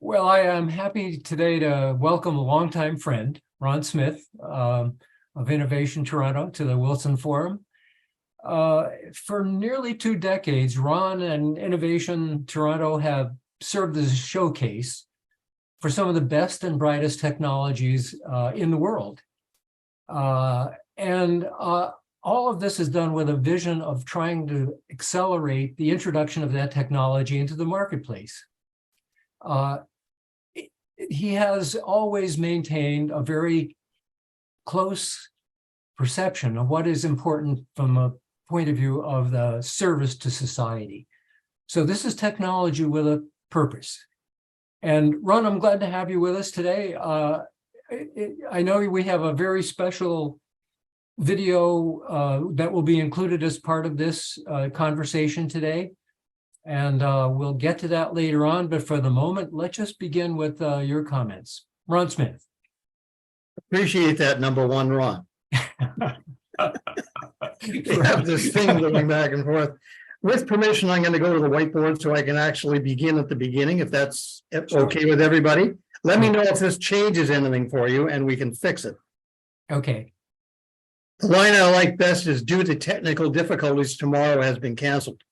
Well, I am happy today to welcome a longtime friend, Ron Smith of Innovation Toronto, to the Wilson Forum. For nearly 2 decades, Ron and Innovation Toronto have served as a showcase for some of the best and brightest technologies in the world. And all of this is done with a vision of trying to accelerate the introduction of that technology into the marketplace. He has always maintained a very close perception of what is important from a point of view of the service to society. So this is technology with a purpose. And Ron, I'm glad to have you with us today. I know we have a very special video that will be included as part of this conversation today. And we'll get to that later on. But for the moment, let's just begin with your comments. Ron Smith. Appreciate that, number one, Ron. We have this thing going back and forth. With permission, I'm going to go to the whiteboard so I can actually begin at the beginning, if that's okay with everybody. Let me know if this changes anything for you and we can fix it. Okay. The line I like best is, due to technical difficulties, tomorrow has been canceled.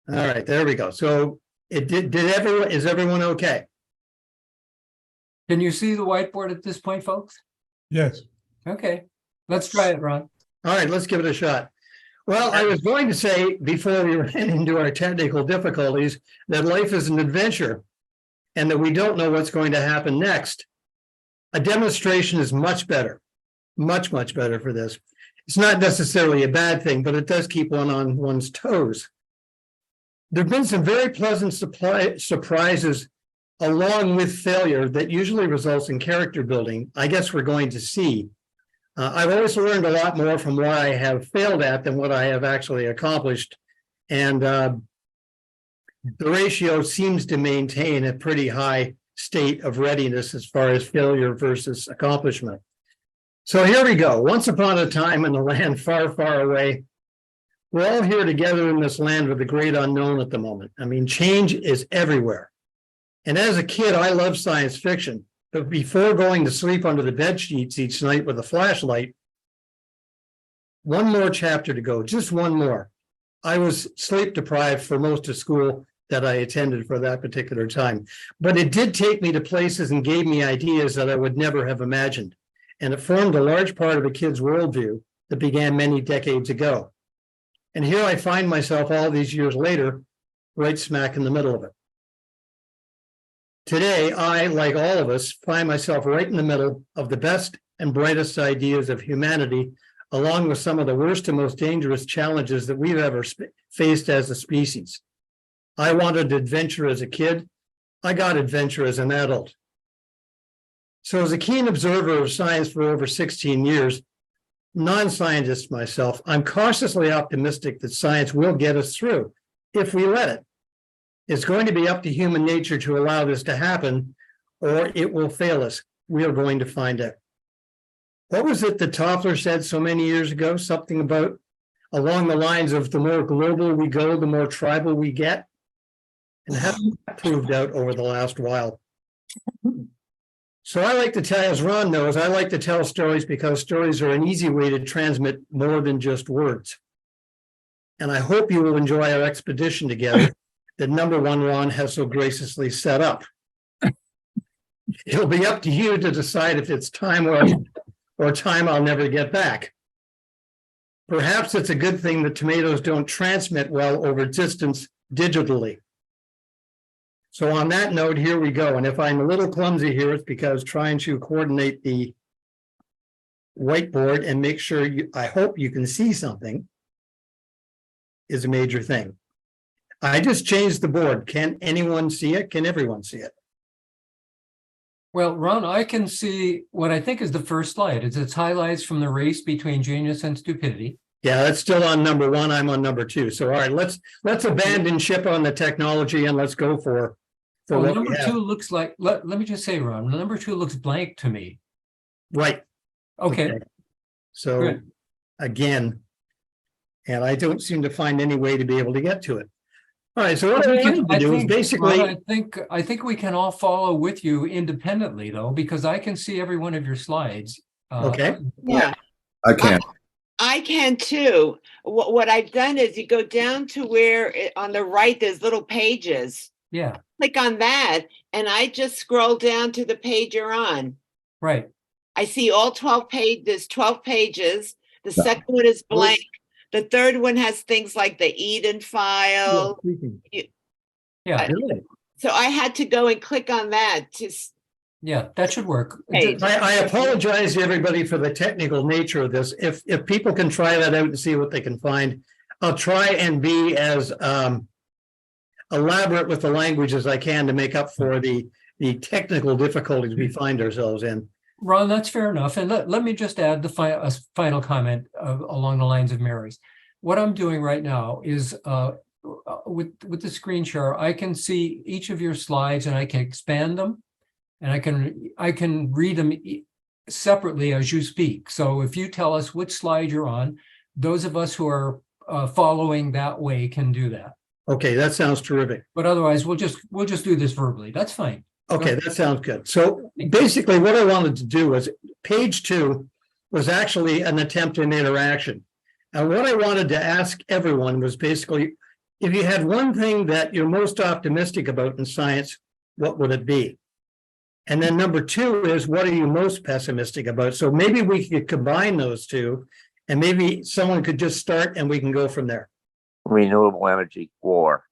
All right, there we go. So is everyone okay? Can you see the whiteboard at this point, folks? Yes. Okay, let's try it, Ron. All right, let's give it a shot. Well, I was going to say, before we ran into our technical difficulties, that life is an adventure and that we don't know what's going to happen next. A demonstration is much better, much better for this. It's not necessarily a bad thing, but it does keep one on one's toes. There have been some very pleasant surprises along with failure that usually results in character building. I guess we're going to see. I've always learned a lot more from what I have failed at than what I have actually accomplished. And the ratio seems to maintain a pretty high state of readiness as far as failure versus accomplishment. So here we go. Once upon a time in a land far, far away, we're all here together in this land with the great unknown at the moment. I mean, change is everywhere. And as a kid, I love science fiction. But before going to sleep under the bed sheets each night with a flashlight, one more chapter to go, just one more. I was sleep deprived for most of school that I attended for that particular time. But it did take me to places and gave me ideas that I would never have imagined. And it formed a large part of a kid's worldview that began many decades ago. And here I find myself all these years later, right smack in the middle of it. Today, I, like all of us, find myself right in the middle of the best and brightest ideas of humanity, along with some of the worst and most dangerous challenges that we've ever faced as a species. I wanted adventure as a kid. I got adventure as an adult. So as a keen observer of science for over 16 years, non-scientist myself, I'm cautiously optimistic that science will get us through if we let it. It's going to be up to human nature to allow this to happen, or it will fail us. We are going to find out. What was it that Toffler said so many years ago? Something about along the lines of, the more global we go, the more tribal we get. And how that proved out over the last while. So I like to tell, as Ron knows, I like to tell stories because stories are an easy way to transmit more than just words. And I hope you will enjoy our expedition together that number one Ron has so graciously set up. It'll be up to you to decide if it's time or time I'll never get back. Perhaps it's a good thing that tomatoes don't transmit well over distance digitally. So on that note, here we go. And if I'm a little clumsy here, it's because trying to coordinate the whiteboard and make sure I hope you can see something is a major thing. I just changed the board. Can anyone see it? Can everyone see it? Well, Ron, I can see what I think is the first slide. It's highlights from the race between genius and stupidity. Yeah, that's still on number one. I'm on number two. So all right, let's abandon ship on the technology and let's go for what number two looks like, let me just say, Ron, number two looks blank to me. Right. Okay. So good. Again, and I don't seem to find any way to be able to get to it. All right, so what I wanted to do is Ron, basically, I think we can all follow with you independently though, because I can see every one of your slides. okay, Yeah, I can't. I can too. What I've done is you go down to where on the right, there's little pages. Yeah, Click on that, and I just scroll down to the page you're on. right. I see all 12 there's 12 pages. The Yeah. second one is blank. The third one has things like the Eden file. Yeah, really? So I had to go and click on that to yeah, that should work. Hey. I apologize to everybody for the technical nature of this. If people can try that out and see what they can find, I'll try and be as elaborate with the language as I can to make up for the technical difficulties we find ourselves in. Ron, that's fair enough. And let me just add a final comment along the lines of Mary's. What I'm doing right now is with the screen share, I can see each of your slides and I can expand them, and I can read them separately as you speak. So if you tell us which slide you're on, those of us who are following that way can do that. Okay, that sounds terrific. But otherwise, we'll just do this verbally. That's fine. Okay, that sounds good. So basically what I wanted to do was page 2 was actually an attempt at interaction. And what I wanted to ask everyone was basically, if you had one thing that you're most optimistic about in science, what would it be? And then number 2 is, what are you most pessimistic about? So maybe we could combine those two, and maybe someone could just start and we can go from there. Renewable energy war.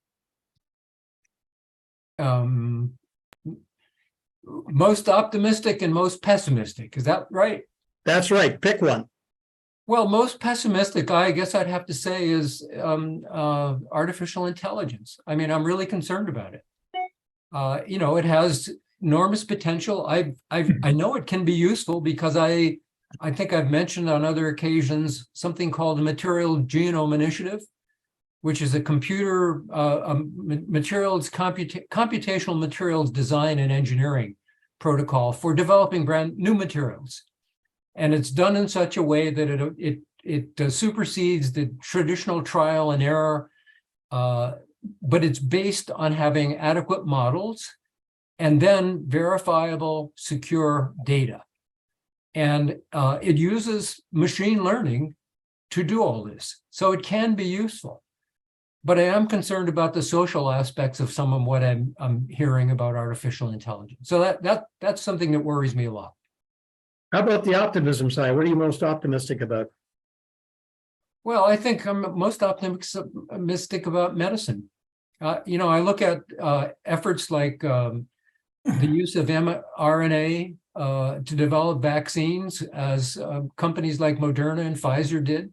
Most optimistic and most pessimistic. Is that right? That's right. Pick one. Well, most pessimistic, I guess I'd have to say, is artificial intelligence. I mean, I'm really concerned about it. It has enormous potential. I know it can be useful because I think I've mentioned on other occasions something called the Material Genome Initiative, which is a computational materials design and engineering protocol for developing brand new materials. And it's done in such a way that it supersedes the traditional trial and error, but it's based on having adequate models and then verifiable, secure data. And it uses machine learning to do all this. So it can be useful. But I am concerned about the social aspects of some of what I'm hearing about artificial intelligence. So that's something that worries me a lot. How about the optimism side? What are you most optimistic about? Well, I think I'm most optimistic about medicine. I look at efforts like the use of mRNA to develop vaccines, as companies like Moderna and Pfizer did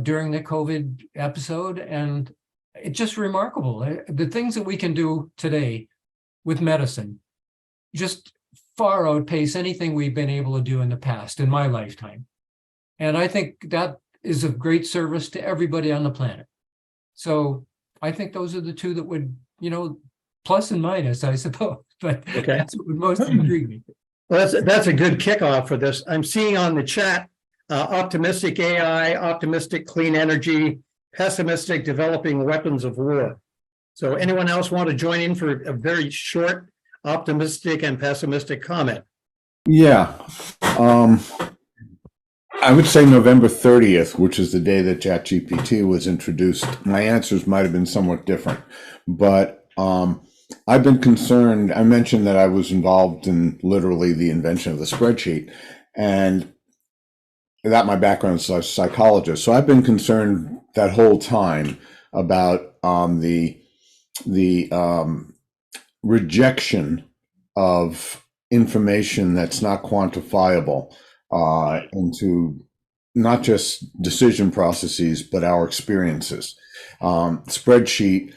during the COVID episode. And it's just remarkable. The things that we can do today with medicine just far outpace anything we've been able to do in the past, in my lifetime. And I think that is of great service to everybody on the planet. So I think those are the two that would, plus and minus, I suppose, but Okay. that's what would most intrigue me. Well, that's a good kickoff for this. I'm seeing on the chat, optimistic AI, optimistic clean energy, pessimistic developing weapons of war. So anyone else want to join in for a very short optimistic and pessimistic comment? Yeah. I would say November 30th, which is the day that ChatGPT was introduced. My answers might have been somewhat different, but I've been concerned. I mentioned that I was involved in literally the invention of the spreadsheet, and that my background is as a psychologist. So I've been concerned that whole time about the rejection of information that's not quantifiable into not just decision processes, but our experiences. Spreadsheet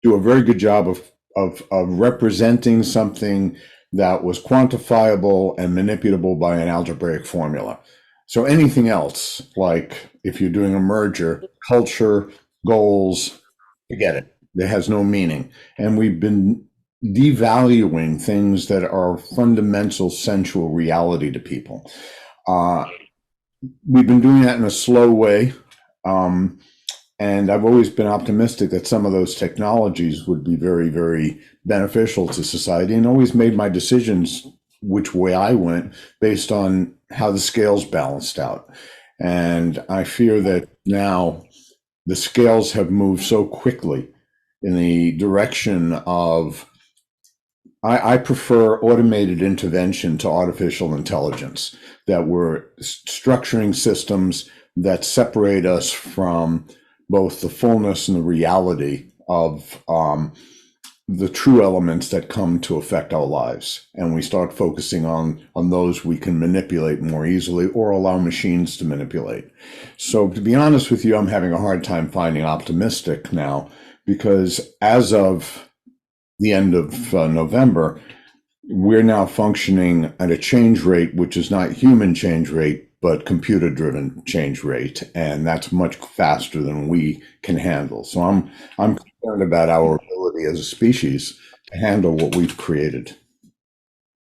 do a very good job of representing something that was quantifiable and manipulable by an algebraic formula. So anything else, like if you're doing a merger, culture, goals, forget it. It has no meaning. And we've been devaluing things that are fundamental, sensual reality to people. We've been doing that in a slow way. And I've always been optimistic that some of those technologies would be very, very beneficial to society, and always made my decisions which way I went based on how the scales balanced out. And I fear that now the scales have moved so quickly in the direction of, I prefer automated intervention to artificial intelligence, that we're structuring systems that separate us from both the fullness and the reality of the true elements that come to affect our lives. And we start focusing on those we can manipulate more easily or allow machines to manipulate. So to be honest with you, I'm having a hard time finding optimistic now, because as of the end of November, we're now functioning at a change rate which is not human change rate, but computer-driven change rate, and that's much faster than we can handle. So I'm concerned about our ability as a species to handle what we've created.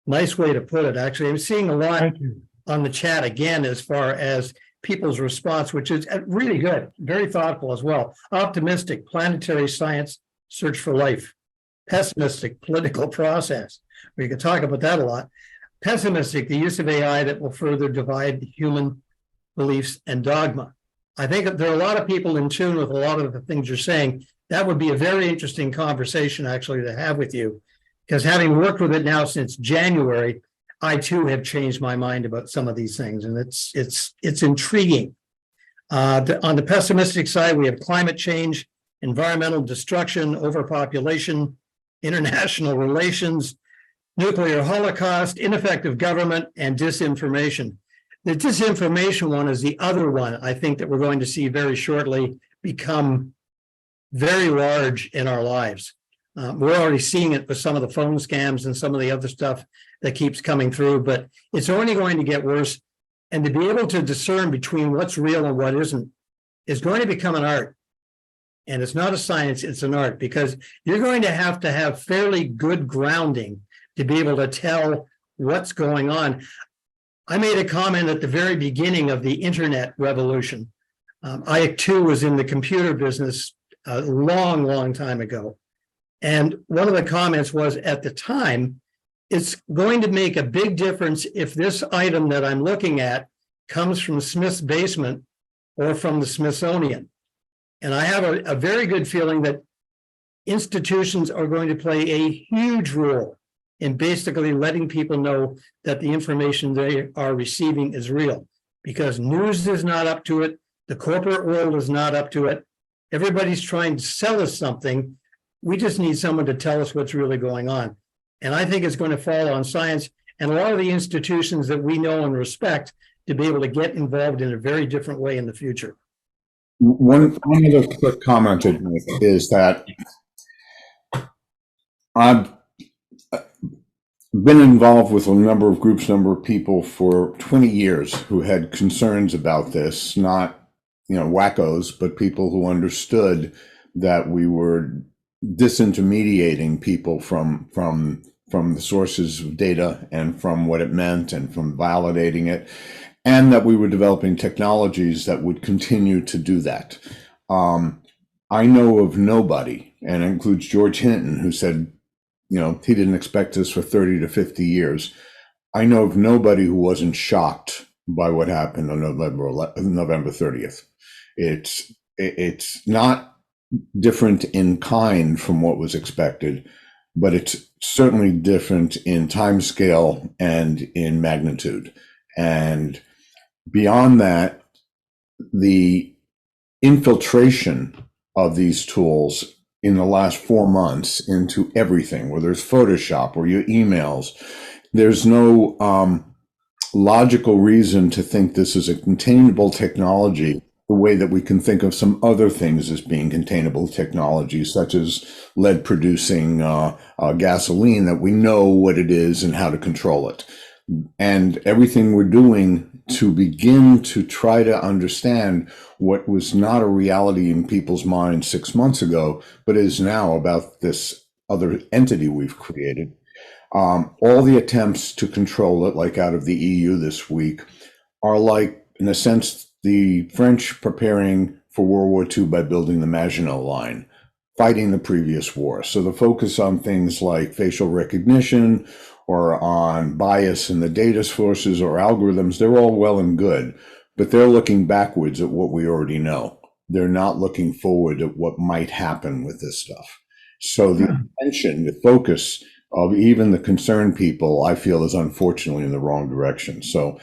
Nice way to put it, actually. I'm seeing a lot Thank you. on the chat again, as far as people's response, which is really good, very thoughtful as well. Optimistic, planetary science, search for life. Pessimistic, political process. We could talk about that a lot. Pessimistic, the use of AI that will further divide human beliefs and dogma. I think there are a lot of people in tune with a lot of the things you're saying. That would be a very interesting conversation, actually, to have with you, because having worked with it now since January, I too have changed my mind about some of these things, and it's intriguing. On the pessimistic side, we have climate change, environmental destruction, overpopulation, international relations, nuclear holocaust, ineffective government, and disinformation. The disinformation one is the other one I think that we're going to see very shortly become very large in our lives. We're already seeing it with some of the phone scams and some of the other stuff that keeps coming through, but it's only going to get worse. And to be able to discern between what's real and what isn't is going to become an art. And it's not a science, it's an art, because you're going to have fairly good grounding to be able to tell what's going on. I made a comment at the very beginning of the internet revolution. I too was in the computer business a long, long time ago. And one of the comments was, at the time, it's going to make a big difference if this item that I'm looking at comes from Smith's basement or from the Smithsonian. And I have a very good feeling that institutions are going to play a huge role in basically letting people know that the information they are receiving is real, because news is not up to it. The corporate world is not up to it. Everybody's trying to sell us something. We just need someone to tell us what's really going on. And I think it's going to fall on science and a lot of the institutions that we know and respect to be able to get involved in a very different way in the future. One other quick comment I'd make is that I've been involved with a number of groups, number of people for 20 years who had concerns about this, not, wackos, but people who understood that we were disintermediating people from the sources of data and from what it meant and from validating it, and that we were developing technologies that would continue to do that. I know of nobody, and it includes George Hinton, who said, he didn't expect this for 30 to 50 years. I know of nobody who wasn't shocked by what happened on November 30th. It's not different in kind from what was expected, but it's certainly different in time scale and in magnitude. And beyond that, the infiltration of these tools in the last 4 months into everything, whether it's Photoshop or your emails, there's no logical reason to think this is a containable technology the way that we can think of some other things as being containable technologies, such as lead producing gasoline, that we know what it is and how to control it. And everything we're doing to begin to try to understand what was not a reality in people's minds 6 months ago, but is now about this other entity we've created. All the attempts to control it, like out of the EU this week, are like, in a sense, the French preparing for World War II by building the Maginot Line, fighting the previous war. So the focus on things like facial recognition or on bias in the data sources or algorithms, they're all well and good, but they're looking backwards at what we already know. They're not looking forward at what might happen with this stuff. So the attention, the focus of even the concerned people, I feel, is unfortunately in the wrong direction. So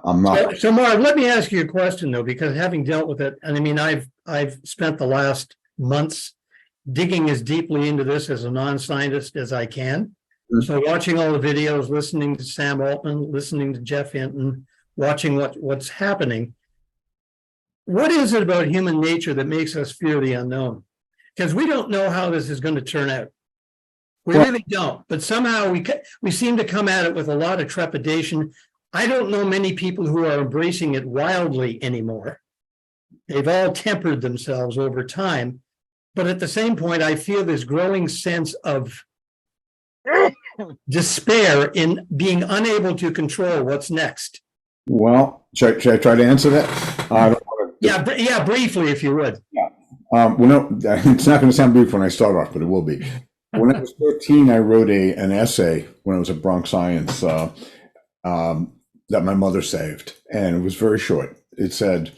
I'm not. So Mark, let me ask you a question though, because having dealt with it, and I mean, I've spent the last months digging as deeply into this as a non-scientist as I can. So watching all the videos, listening to Sam Altman, listening to Jeff Hinton, watching what's happening. What is it about human nature that makes us fear the unknown? Because we don't know how this is going to turn out. We really don't. But somehow we seem to come at it with a lot of trepidation. I don't know many people who are embracing it wildly anymore. They've all tempered themselves over time. But at the same point, I feel this growing sense of despair in being unable to control what's next. Well, should I try to answer that? I don't want to. Yeah, briefly, if you would. Well, no, it's not going to sound brief when I start off, but it will be. When I was 13, I wrote an essay when I was at Bronx Science that my mother saved, and it was very short. It said,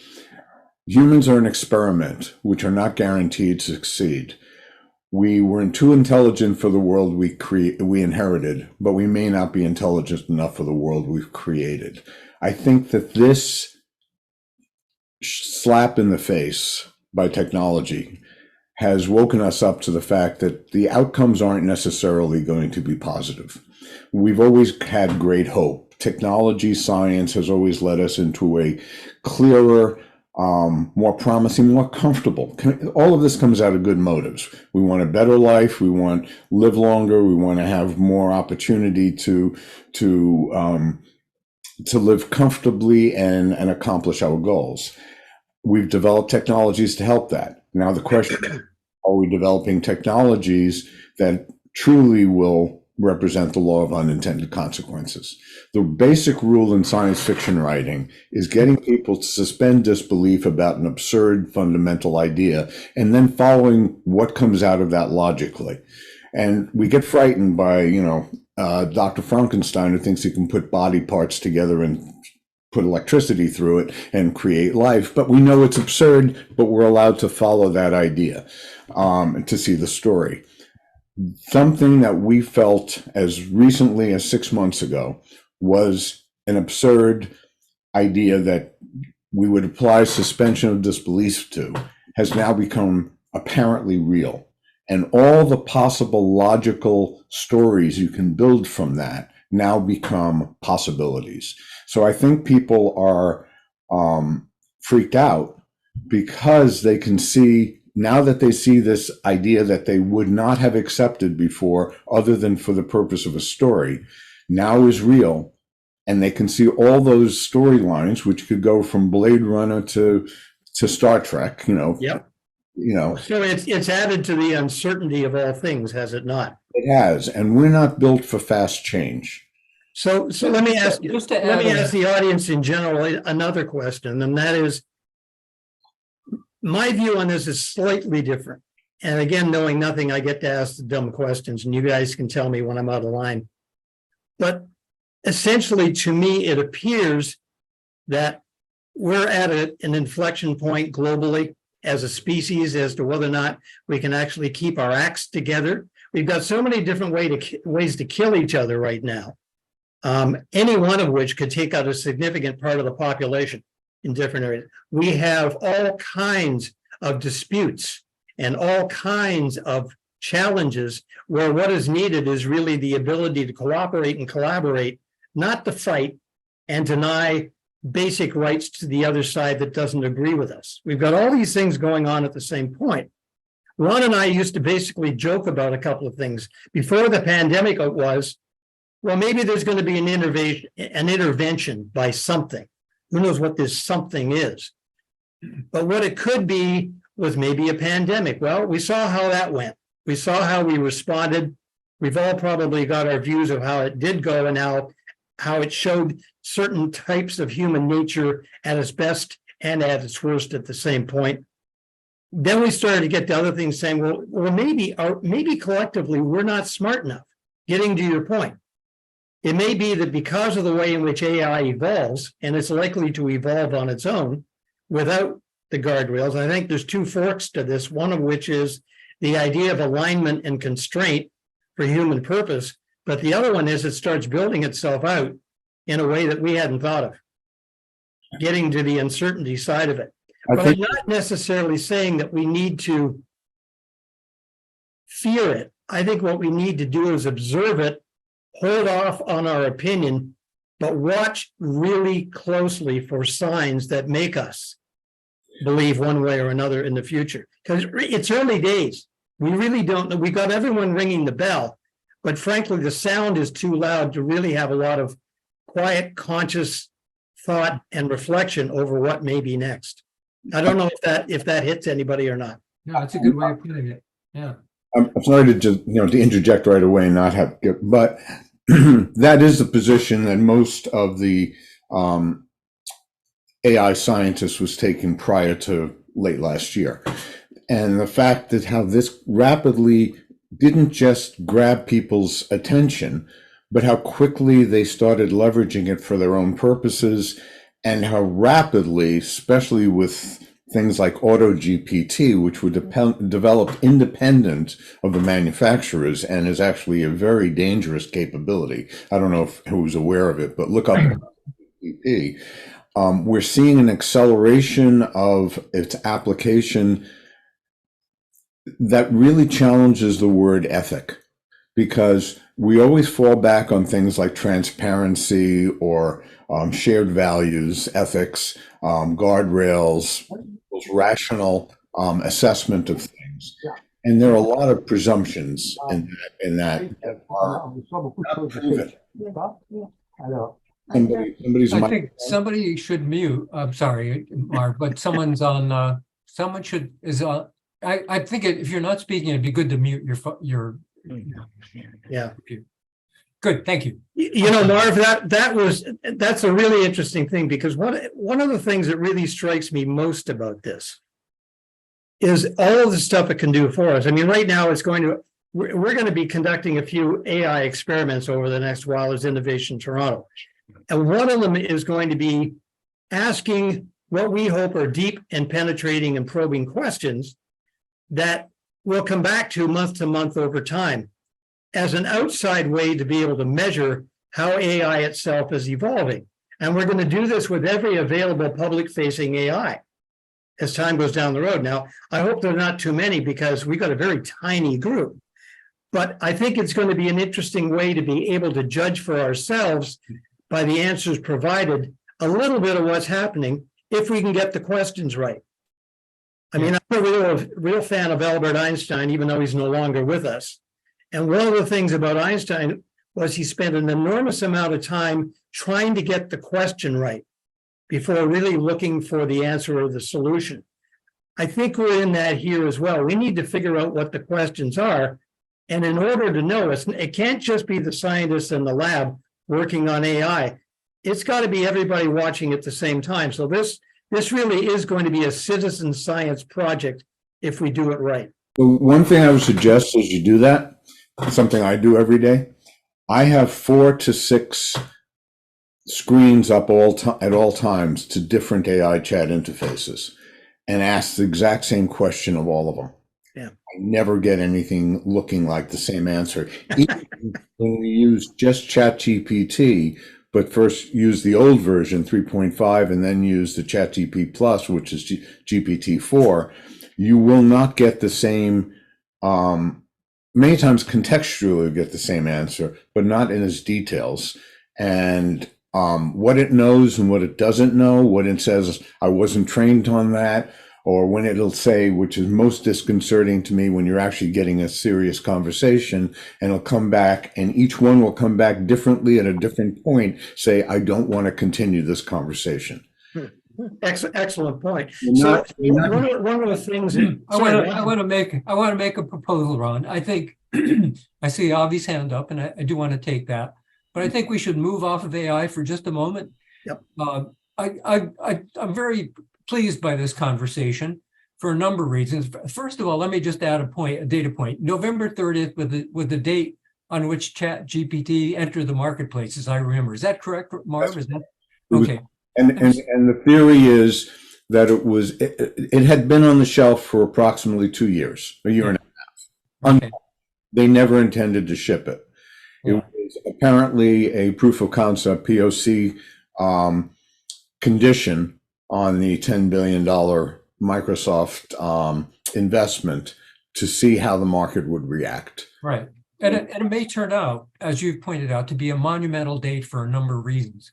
"Humans are an experiment which are not guaranteed to succeed. We were too intelligent for the world we inherited, but we may not be intelligent enough for the world we've created." I think that this slap in the face by technology has woken us up to the fact that the outcomes aren't necessarily going to be positive. We've always had great hope. Technology, science has always led us into a clearer, more promising, more comfortable. All of this comes out of good motives. We want a better life. We want to live longer. We want to have more opportunity to live comfortably and accomplish our goals. We've developed technologies to help that. Now the question is, are we developing technologies that truly will represent the law of unintended consequences? The basic rule in science fiction writing is getting people to suspend disbelief about an absurd fundamental idea and then following what comes out of that logically. And we get frightened by, Dr. Frankenstein, who thinks he can put body parts together and put electricity through it and create life. But we know it's absurd, but we're allowed to follow that idea to see the story. Something that we felt as recently as 6 months ago was an absurd idea that we would apply suspension of disbelief to has now become apparently real. And all the possible logical stories you can build from that now become possibilities. So I think people are freaked out because they can see, now that they see this idea that they would not have accepted before other than for the purpose of a story, now is real. And they can see all those storylines, which could go from Blade Runner to Star Trek, Yep. So it's added to the uncertainty of all things, has it not? It has, and we're not built for fast change. So let me ask you, Just to let me add- ask the audience in general another question, and that is, my view on this is slightly different. And again, knowing nothing, I get to ask the dumb questions, and you guys can tell me when I'm out of line. But essentially, to me, it appears that we're at an inflection point globally as a species as to whether or not we can actually keep our acts together. We've got so many different ways to kill each other right now, any one of which could take out a significant part of the population in different areas. We have all kinds of disputes and all kinds of challenges where what is needed is really the ability to cooperate and collaborate, not to fight and deny basic rights to the other side that doesn't agree with us. We've got all these things going on at the same point. Ron and I used to basically joke about a couple of things. Before the pandemic, it was, well, maybe there's going to be an intervention by something. Who knows what this something is? But what it could be was maybe a pandemic. Well, we saw how that went. We saw how we responded. We've all probably got our views of how it did go and how it showed certain types of human nature at its best and at its worst at the same point. then we started to get to other things saying, well, maybe collectively we're not smart enough. Getting to your point, it may be that because of the way in which AI evolves, and it's likely to evolve on its own without the guardrails. I think there's two forks to this, one of which is the idea of alignment and constraint for human purpose, but the other one is it starts building itself out in a way that we hadn't thought of, getting to the uncertainty side of it. But I'm not necessarily saying that we need to fear it. I think what we need to do is observe it, hold off on our opinion, but watch really closely for signs that make us believe one way or another in the future. Because it's early days. We really don't know. We got everyone ringing the bell, but frankly, the sound is too loud to really have a lot of quiet, conscious thought and reflection over what may be next. I don't know if that hits anybody or not. Yeah, it's a good way of putting it. Yeah. I'm sorry to just, to interject right away and not have, but that is the position that most of the AI scientists was taking prior to late last year. And the fact that how this rapidly didn't just grab people's attention, but how quickly they started leveraging it for their own purposes, and how rapidly, especially with things like Auto GPT, which were developed independent of the manufacturers and is actually a very dangerous capability. I don't know who's aware of it, but look up GPT. We're seeing an acceleration of its application that really challenges the word ethic, because we always fall back on things like transparency or shared values, ethics, guardrails, rational assessment of things. And there are a lot of presumptions in that are not proven. I think somebody should mute. I'm sorry, Mark, but someone's on. Someone is on. I think if you're not speaking, it'd be good to mute your. Yeah. Good, thank you. Marv, that's a really interesting thing, because one of the things that really strikes me most about this is all of the stuff it can do for us. I mean, right now we're going to be conducting a few AI experiments over the next while as Innovation Toronto. And one of them is going to be asking what we hope are deep and penetrating and probing questions that we'll come back to month over time as an outside way to be able to measure how AI itself is evolving. And we're going to do this with every available public-facing AI as time goes down the road. Now, I hope there are not too many, because we got a very tiny group. But I think it's going to be an interesting way to be able to judge for ourselves by the answers provided a little bit of what's happening, if we can get the questions right. I mean, I'm a real fan of Albert Einstein, even though he's no longer with us. And one of the things about Einstein was he spent an enormous amount of time trying to get the question right before really looking for the answer or the solution. I think we're in that here as well. We need to figure out what the questions are. And in order to know, it can't just be the scientists in the lab working on AI. It's got to be everybody watching at the same time. So this really is going to be a citizen science project if we do it right. Well, one thing I would suggest as you do that, something I do every day, I have 4 to 6 screens up at all times to different AI chat interfaces, and ask the exact same question of all of them. Yeah. I never get anything looking like the same answer. Even when we use just ChatGPT, but first use the old version 3.5 and then use the ChatGPT Plus, which is GPT-4, you will not get the same, many times contextually get the same answer, but not in its details. And what it knows and what it doesn't know, what it says, I wasn't trained on that, or when it'll say, which is most disconcerting to me, when you're actually getting a serious conversation, and it'll come back, and each one will come back differently at a different point, say, I don't want to continue this conversation. Excellent point. One of the things I want to make a proposal, Ron. I think I see Avi's hand up, and I do want to take that, but I think we should move off of AI for just a moment. Yep. I'm very pleased by this conversation. for a number of reasons. First of all, let me just add a data point. November 30th with the date on which Chat GPT entered the marketplace, as I remember. Is that correct, Marv? Is that okay? And the theory is that it had been on the shelf for approximately 2 years, a year and a half. Okay. They never intended to ship it. It Yeah. was apparently a proof of concept, POC, condition on the $10 billion Microsoft investment to see how the market would react. Right. And it may turn out, as you've pointed out, to be a monumental date for a number of reasons.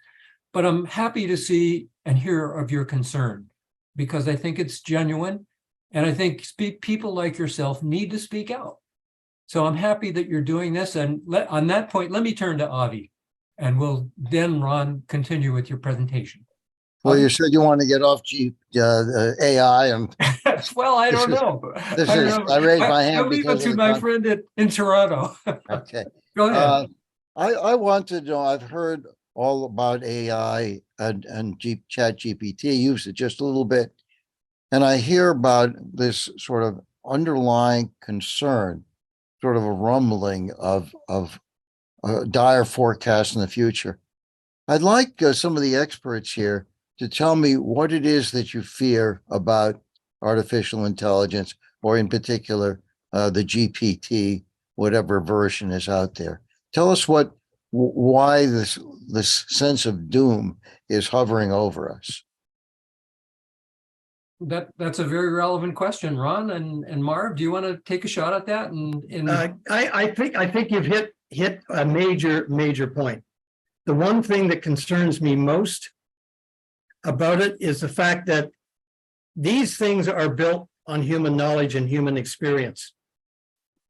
But I'm happy to see and hear of your concern, because I think it's genuine. And I think people like yourself need to speak out. So I'm happy that you're doing this. And on that point, let me turn to Avi, and we'll then, Ron, continue with your presentation. Well, you said you want to get off AI, and Well, I don't know. I raised my hand I'll leave it because to of my the friend in Toronto. okay. Go ahead. I want to know. I've heard all about AI and Chat GPT. Use it just a little bit, and I hear about this sort of underlying concern, sort of a rumbling of dire forecasts in the future. I'd like some of the experts here to tell me what it is that you fear about artificial intelligence, or in particular, the GPT, whatever version is out there. Tell us why this sense of doom is hovering over us. That's a very relevant question, Ron and Marv. Do you want to take a shot at that? I think you've hit a major point. The one thing that concerns me most about it is the fact that these things are built on human knowledge and human experience.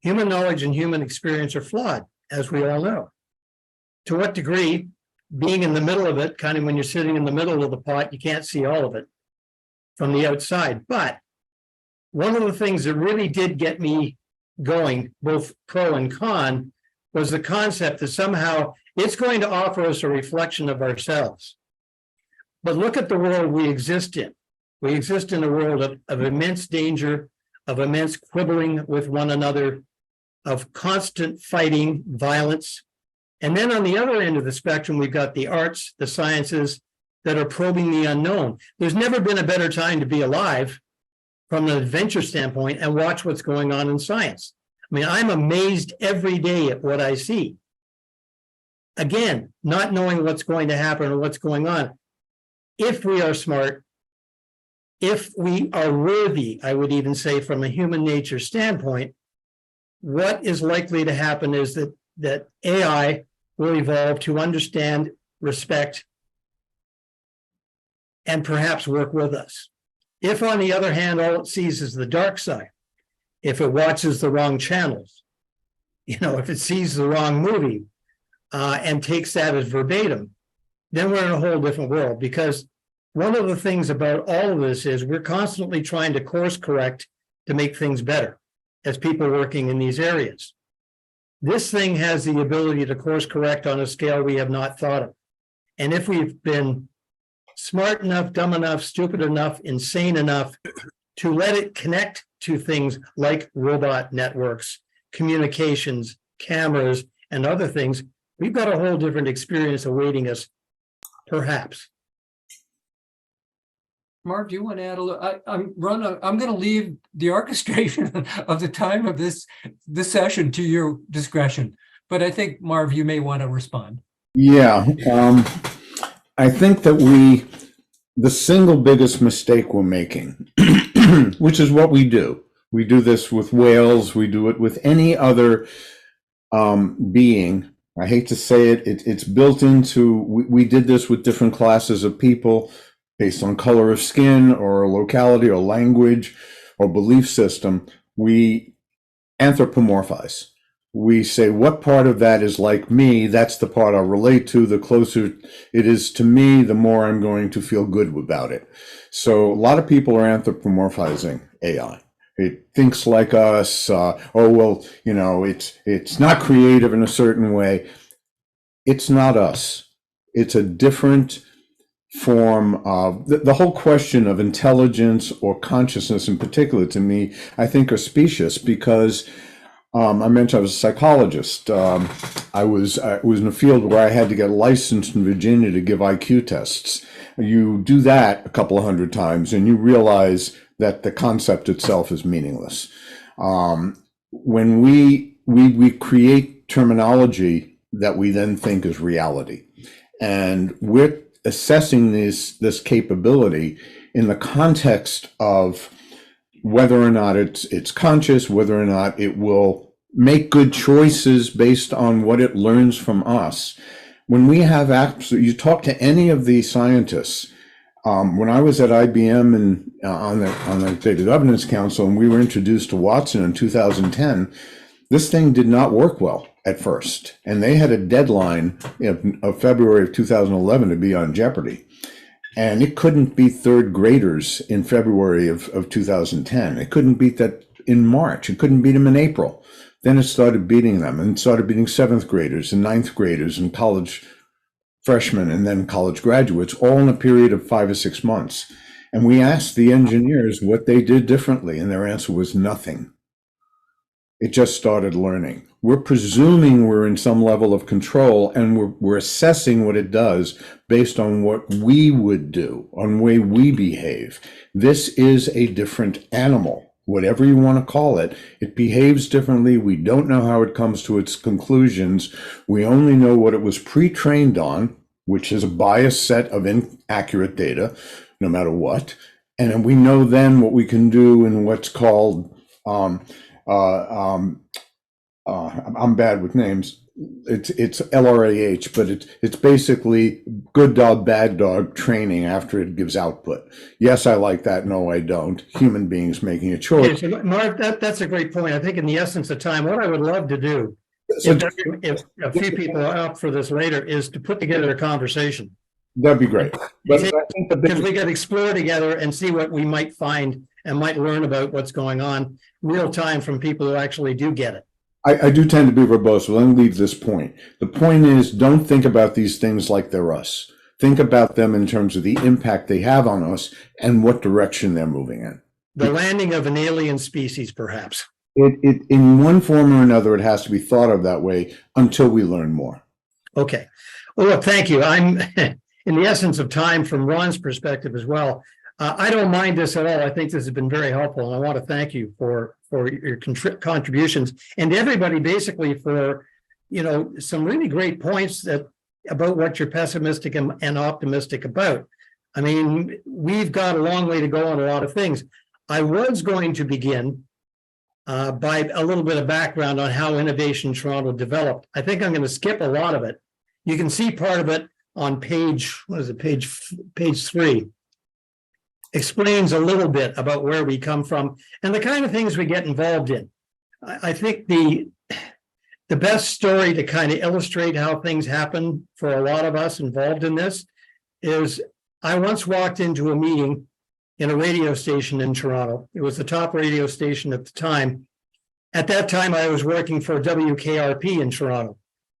Human knowledge and human experience are flawed, as we all know. To what degree, being in the middle of it, kind of when you're sitting in the middle of the pot, you can't see all of it from the outside. But one of the things that really did get me going, both pro and con, was the concept that somehow it's going to offer us a reflection of ourselves. But look at the world we exist in. We exist in a world of immense danger, of immense quibbling with one another, of constant fighting, violence. And then on the other end of the spectrum, we've got the arts, the sciences that are probing the unknown. There's never been a better time to be alive from an adventure standpoint and watch what's going on in science. I mean, I'm amazed every day at what I see. Again, not knowing what's going to happen or what's going on. If we are smart, if we are worthy, I would even say from a human nature standpoint, what is likely to happen is that AI will evolve to understand, respect, and perhaps work with us. If, on the other hand, all it sees is the dark side, if it watches the wrong channels, if it sees the wrong movie and takes that as verbatim, then we're in a whole different world. Because one of the things about all of this is we're constantly trying to course correct to make things better as people working in these areas. This thing has the ability to course correct on a scale we have not thought of. And if we've been smart enough, dumb enough, stupid enough, insane enough to let it connect to things like robot networks, communications, cameras, and other things, we've got a whole different experience awaiting us, perhaps. Marv, do you want to add a little? I'm going to leave the orchestration of the time of this session to your discretion. But I think, Marv, you may want to respond. Yeah, I think that the single biggest mistake we're making, which is what we do. We do this with whales. We do it with any other being. I hate to say it. It's built into. We did this with different classes of people based on color of skin or locality or language or belief system. We anthropomorphize. We say, what part of that is like me? That's the part I'll relate to. The closer it is to me, the more I'm going to feel good about it. So a lot of people are anthropomorphizing AI. It thinks like us. It's not creative in a certain way. It's not us. It's a different form of the whole question of intelligence or consciousness in particular, to me, I think are specious because I mentioned I was a psychologist. I was in a field where I had to get licensed in Virginia to give IQ tests. You do that a couple of hundred times and you realize that the concept itself is meaningless. When we create terminology that we then think is reality, and we're assessing this capability in the context of whether or not it's conscious, whether or not it will make good choices based on what it learns from us. When we have you talk to any of the scientists. When I was at IBM and on the Data Governance Council, and we were introduced to Watson in 2010, this thing did not work well at first, and they had a deadline of February of 2011 to be on Jeopardy. And it couldn't beat third graders in February of 2010. It couldn't beat that in March. It couldn't beat them in April. Then it started beating them and started beating seventh graders and ninth graders and college freshmen and then college graduates, all in a period of 5 or 6 months. And we asked the engineers what they did differently, and their answer was nothing. It just started learning. We're presuming we're in some level of control, and we're assessing what it does based on what we would do, on the way we behave. This is a different animal, whatever you want to call it. It behaves differently. We don't know how it comes to its conclusions. We only know what it was pre-trained on, which is a biased set of inaccurate data, no matter what. And we know then what we can do in what's called I'm bad with names. It's LRAH, but it's basically good dog, bad dog training after it gives output. Yes, I like that. No, I don't. Human beings making a choice. Okay, so Mark, that's a great point. I think in the essence of time, what I would love to do, if a few people are up for this later, is to put together a conversation. That'd be great. But I think because we could explore together and see what we might find and might learn about what's going on real time from people who actually do get it. I do tend to be verbose, so let me leave this point. The point is, don't think about these things like they're us. Think about them in terms of the impact they have on us and what direction they're moving in. The landing of an alien species, perhaps. It in one form or another, it has to be thought of that way until we learn more. Okay. Well, look, thank you. I'm in the essence of time from Ron's perspective as well. I don't mind this at all. I think this has been very helpful, and I want to thank you for your contributions, and everybody basically for, some really great points about what you're pessimistic and optimistic about. I mean, we've got a long way to go on a lot of things. I was going to begin by a little bit of background on how Innovation Toronto developed. I think I'm going to skip a lot of it. You can see part of it on page 3. Explains a little bit about where we come from and the kind of things we get involved in. I think the best story to kind of illustrate how things happen for a lot of us involved in this is I once walked into a meeting in a radio station in Toronto. It was the top radio station at the time. At that time, I was working for WKRP in Toronto.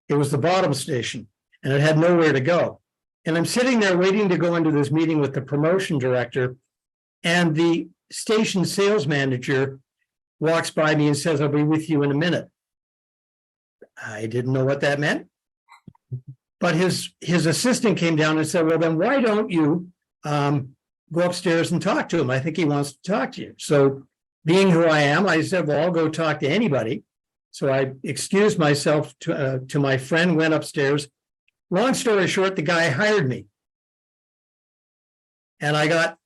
It was the bottom station and it had nowhere to go. And I'm sitting there waiting to go into this meeting with the promotion director, and the station sales manager walks by me and says, "I'll be with you in a minute." I didn't know what that meant, but his assistant came down and said, "Well, then why don't you go upstairs and talk to him? I think he wants to talk to you." So being who I am, I said, "Well, I'll go talk to anybody." So I excused myself to my friend, went upstairs. Long story short, the guy hired me. And I got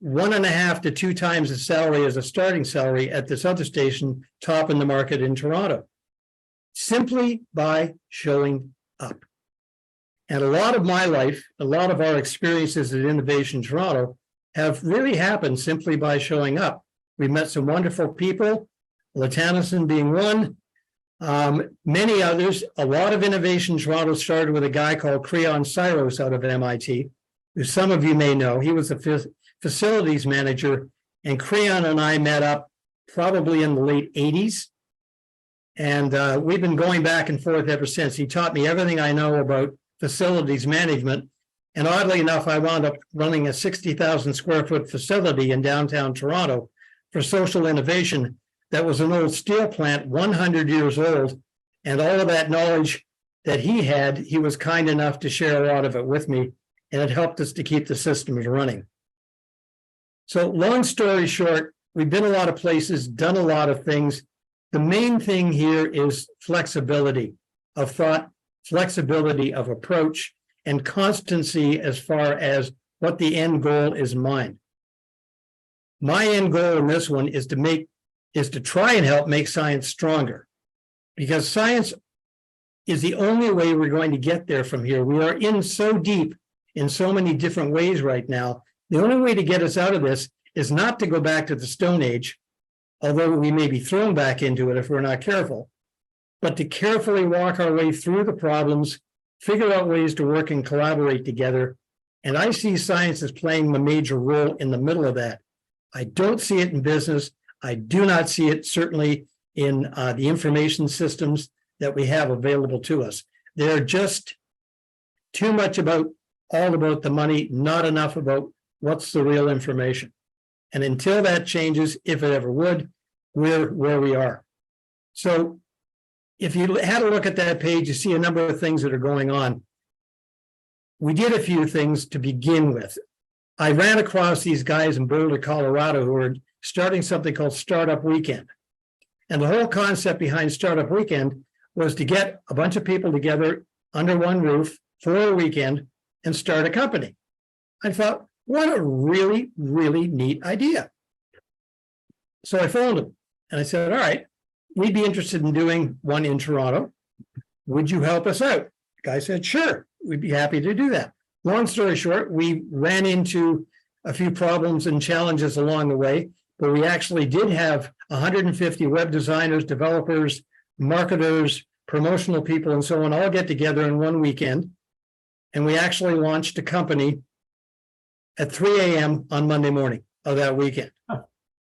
1.5 to 2 times the salary as a starting salary at this other station, top in the market in Toronto, simply by showing up. And a lot of my life, a lot of our experiences at Innovation Toronto have really happened simply by showing up. We met some wonderful people, Latanison being one, many others. A lot of Innovation Toronto started with a guy called Creon Syros out of MIT, who some of you may know. He was a facilities manager, and Creon and I met up probably in the late 80s. And we've been going back and forth ever since. He taught me everything I know about facilities management. And oddly enough, I wound up running a 60,000 square foot facility in downtown Toronto for social innovation. That was an old steel plant, 100 years old. And all of that knowledge that he had, he was kind enough to share a lot of it with me. And it helped us to keep the systems running. So long story short, we've been a lot of places, done a lot of things. The main thing here is flexibility of thought, flexibility of approach, and constancy as far as what the end goal is in mind. My end goal in this one is to try and help make science stronger, because science is the only way we're going to get there from here. We are in so deep in so many different ways right now. The only way to get us out of this is not to go back to the Stone Age, although we may be thrown back into it if we're not careful, but to carefully walk our way through the problems, figure out ways to work and collaborate together. And I see science as playing a major role in the middle of that. I don't see it in business. I do not see it certainly in the information systems that we have available to us. They're just too much all about the money, not enough about what's the real information. And until that changes, if it ever would, we're where we are. So if you had a look at that page, you see a number of things that are going on. We did a few things to begin with. I ran across these guys in Boulder, Colorado, who are starting something called Startup Weekend. And the whole concept behind Startup Weekend was to get a bunch of people together under one roof for a weekend and start a company. I thought, what a really, really neat idea. So I phoned them and I said, all right, we'd be interested in doing one in Toronto. Would you help us out? The guy said, sure, we'd be happy to do that. Long story short, we ran into a few problems and challenges along the way, but we actually did have 150 web designers, developers, marketers, promotional people, and so on, all get together in one weekend. And we actually launched a company at 3 a.m. on Monday morning of that weekend.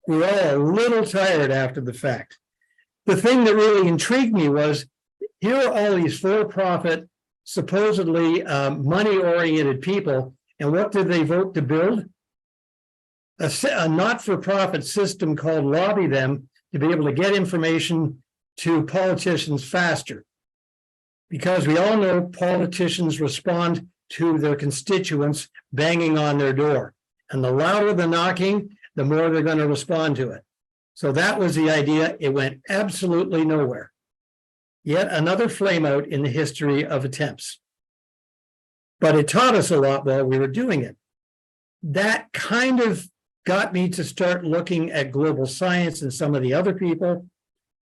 We were all a little tired after the fact. The thing that really intrigued me was, here are all these for-profit, supposedly money-oriented people, and what did they vote to build? A not-for-profit system called Lobby Them to be able to get information to politicians faster. Because we all know politicians respond to their constituents banging on their door. And the louder the knocking, the more they're going to respond to it. So that was the idea. It went absolutely nowhere. Yet another flameout in the history of attempts. But it taught us a lot while we were doing it. That kind of got me to start looking at global science and some of the other people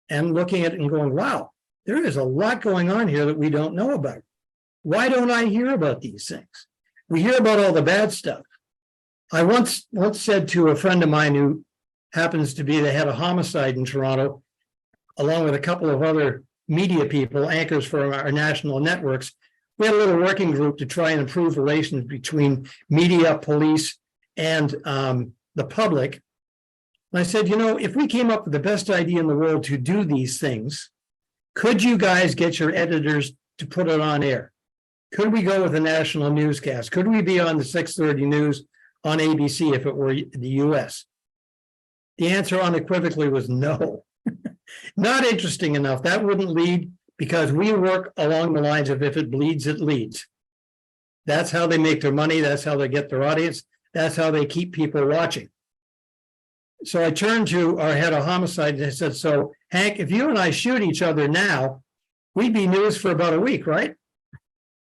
and looking at it and going, wow, there is a lot going on here that we don't know about. Why don't I hear about these things? We hear about all the bad stuff. I once said to a friend of mine who happens to be the head of homicide in Toronto, along with a couple of other media people, anchors for our national networks, we had a little working group to try and improve relations between media, police, and the public. And I said, you know, if we came up with the best idea in the world to do these things, could you guys get your editors to put it on air? Could we go with a national newscast? Could we be on the 6:30 news on ABC if it were the US? The answer unequivocally was no. Not interesting enough. That wouldn't lead, because we work along the lines of if it bleeds, it leads. That's how they make their money. That's how they get their audience. That's how they keep people watching. So I turned to our head of homicide and I said, so Hank, if you and I shoot each other now, we'd be news for about a week, right?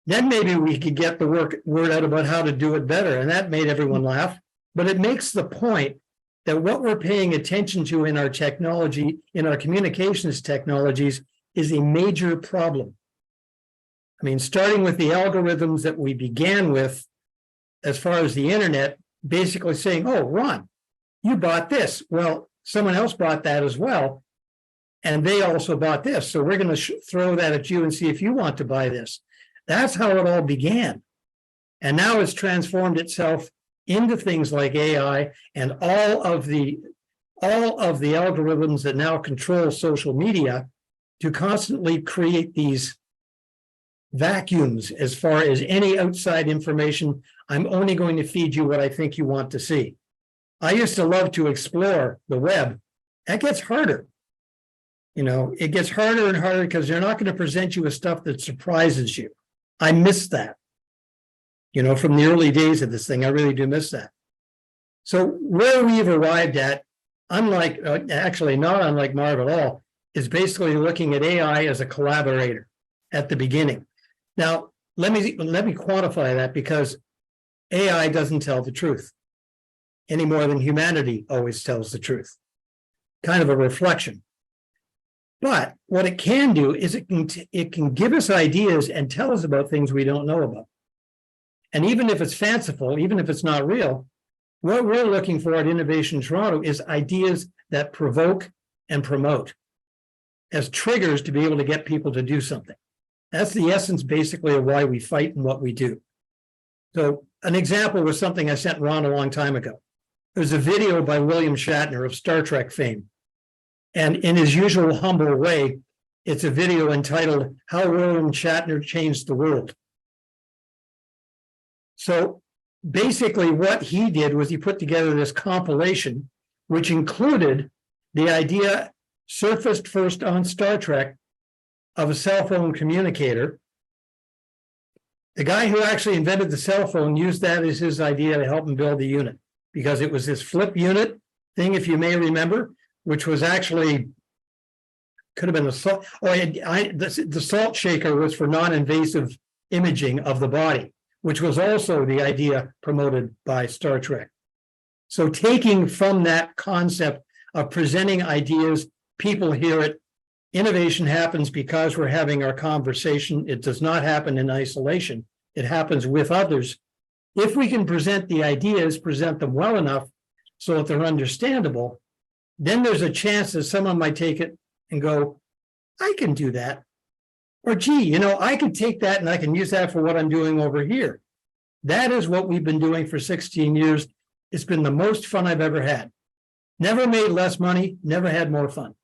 Then maybe we could get the word out about how to do it better. And that made everyone laugh. But it makes the point that what we're paying attention to in our technology, in our communications technologies, is a major problem. I mean, starting with the algorithms that we began with, as far as the internet, basically saying, oh, Ron, you bought this. Well, someone else bought that as well. And they also bought this. So we're going to throw that at you and see if you want to buy this. That's how it all began. And now it's transformed itself into things like AI and all of the algorithms that now control social media to constantly create these vacuums as far as any outside information. I'm only going to feed you what I think you want to see. I used to love to explore the web. That gets harder. You know, it gets harder and harder because they're not going to present you with stuff that surprises you. I miss that. You know, from the early days of this thing, I really do miss that. So where we've arrived at, unlike, actually not unlike Marv at all, is basically looking at AI as a collaborator at the beginning. Now, let me quantify that, because AI doesn't tell the truth any more than humanity always tells the truth. Kind of a reflection. But what it can do is it can give us ideas and tell us about things we don't know about. And even if it's fanciful, even if it's not real, what we're looking for at Innovation Toronto is ideas that provoke and promote as triggers to be able to get people to do something. That's the essence, basically, of why we fight and what we do. So an example was something I sent Ron a long time ago. There's a video by William Shatner of Star Trek fame. And in his usual humble way, it's a video entitled "How William Shatner Changed the World." So basically what he did was he put together this compilation, which included the idea surfaced first on Star Trek of a cell phone communicator. The guy who actually invented the cell phone used that as his idea to help him build the unit, because it was this flip unit thing, if you may remember, which was actually, could have been a salt, the salt shaker was for non-invasive imaging of the body, which was also the idea promoted by Star Trek. So taking from that concept of presenting ideas, people hear it. Innovation happens because we're having our conversation. It does not happen in isolation. It happens with others. If we can present the ideas, present them well enough so that they're understandable, then there's a chance that someone might take it and go, I can do that. Or, gee, you know, I can take that and I can use that for what I'm doing over here. That is what we've been doing for 16 years. It's been the most fun I've ever had. Never made less money, never had more fun.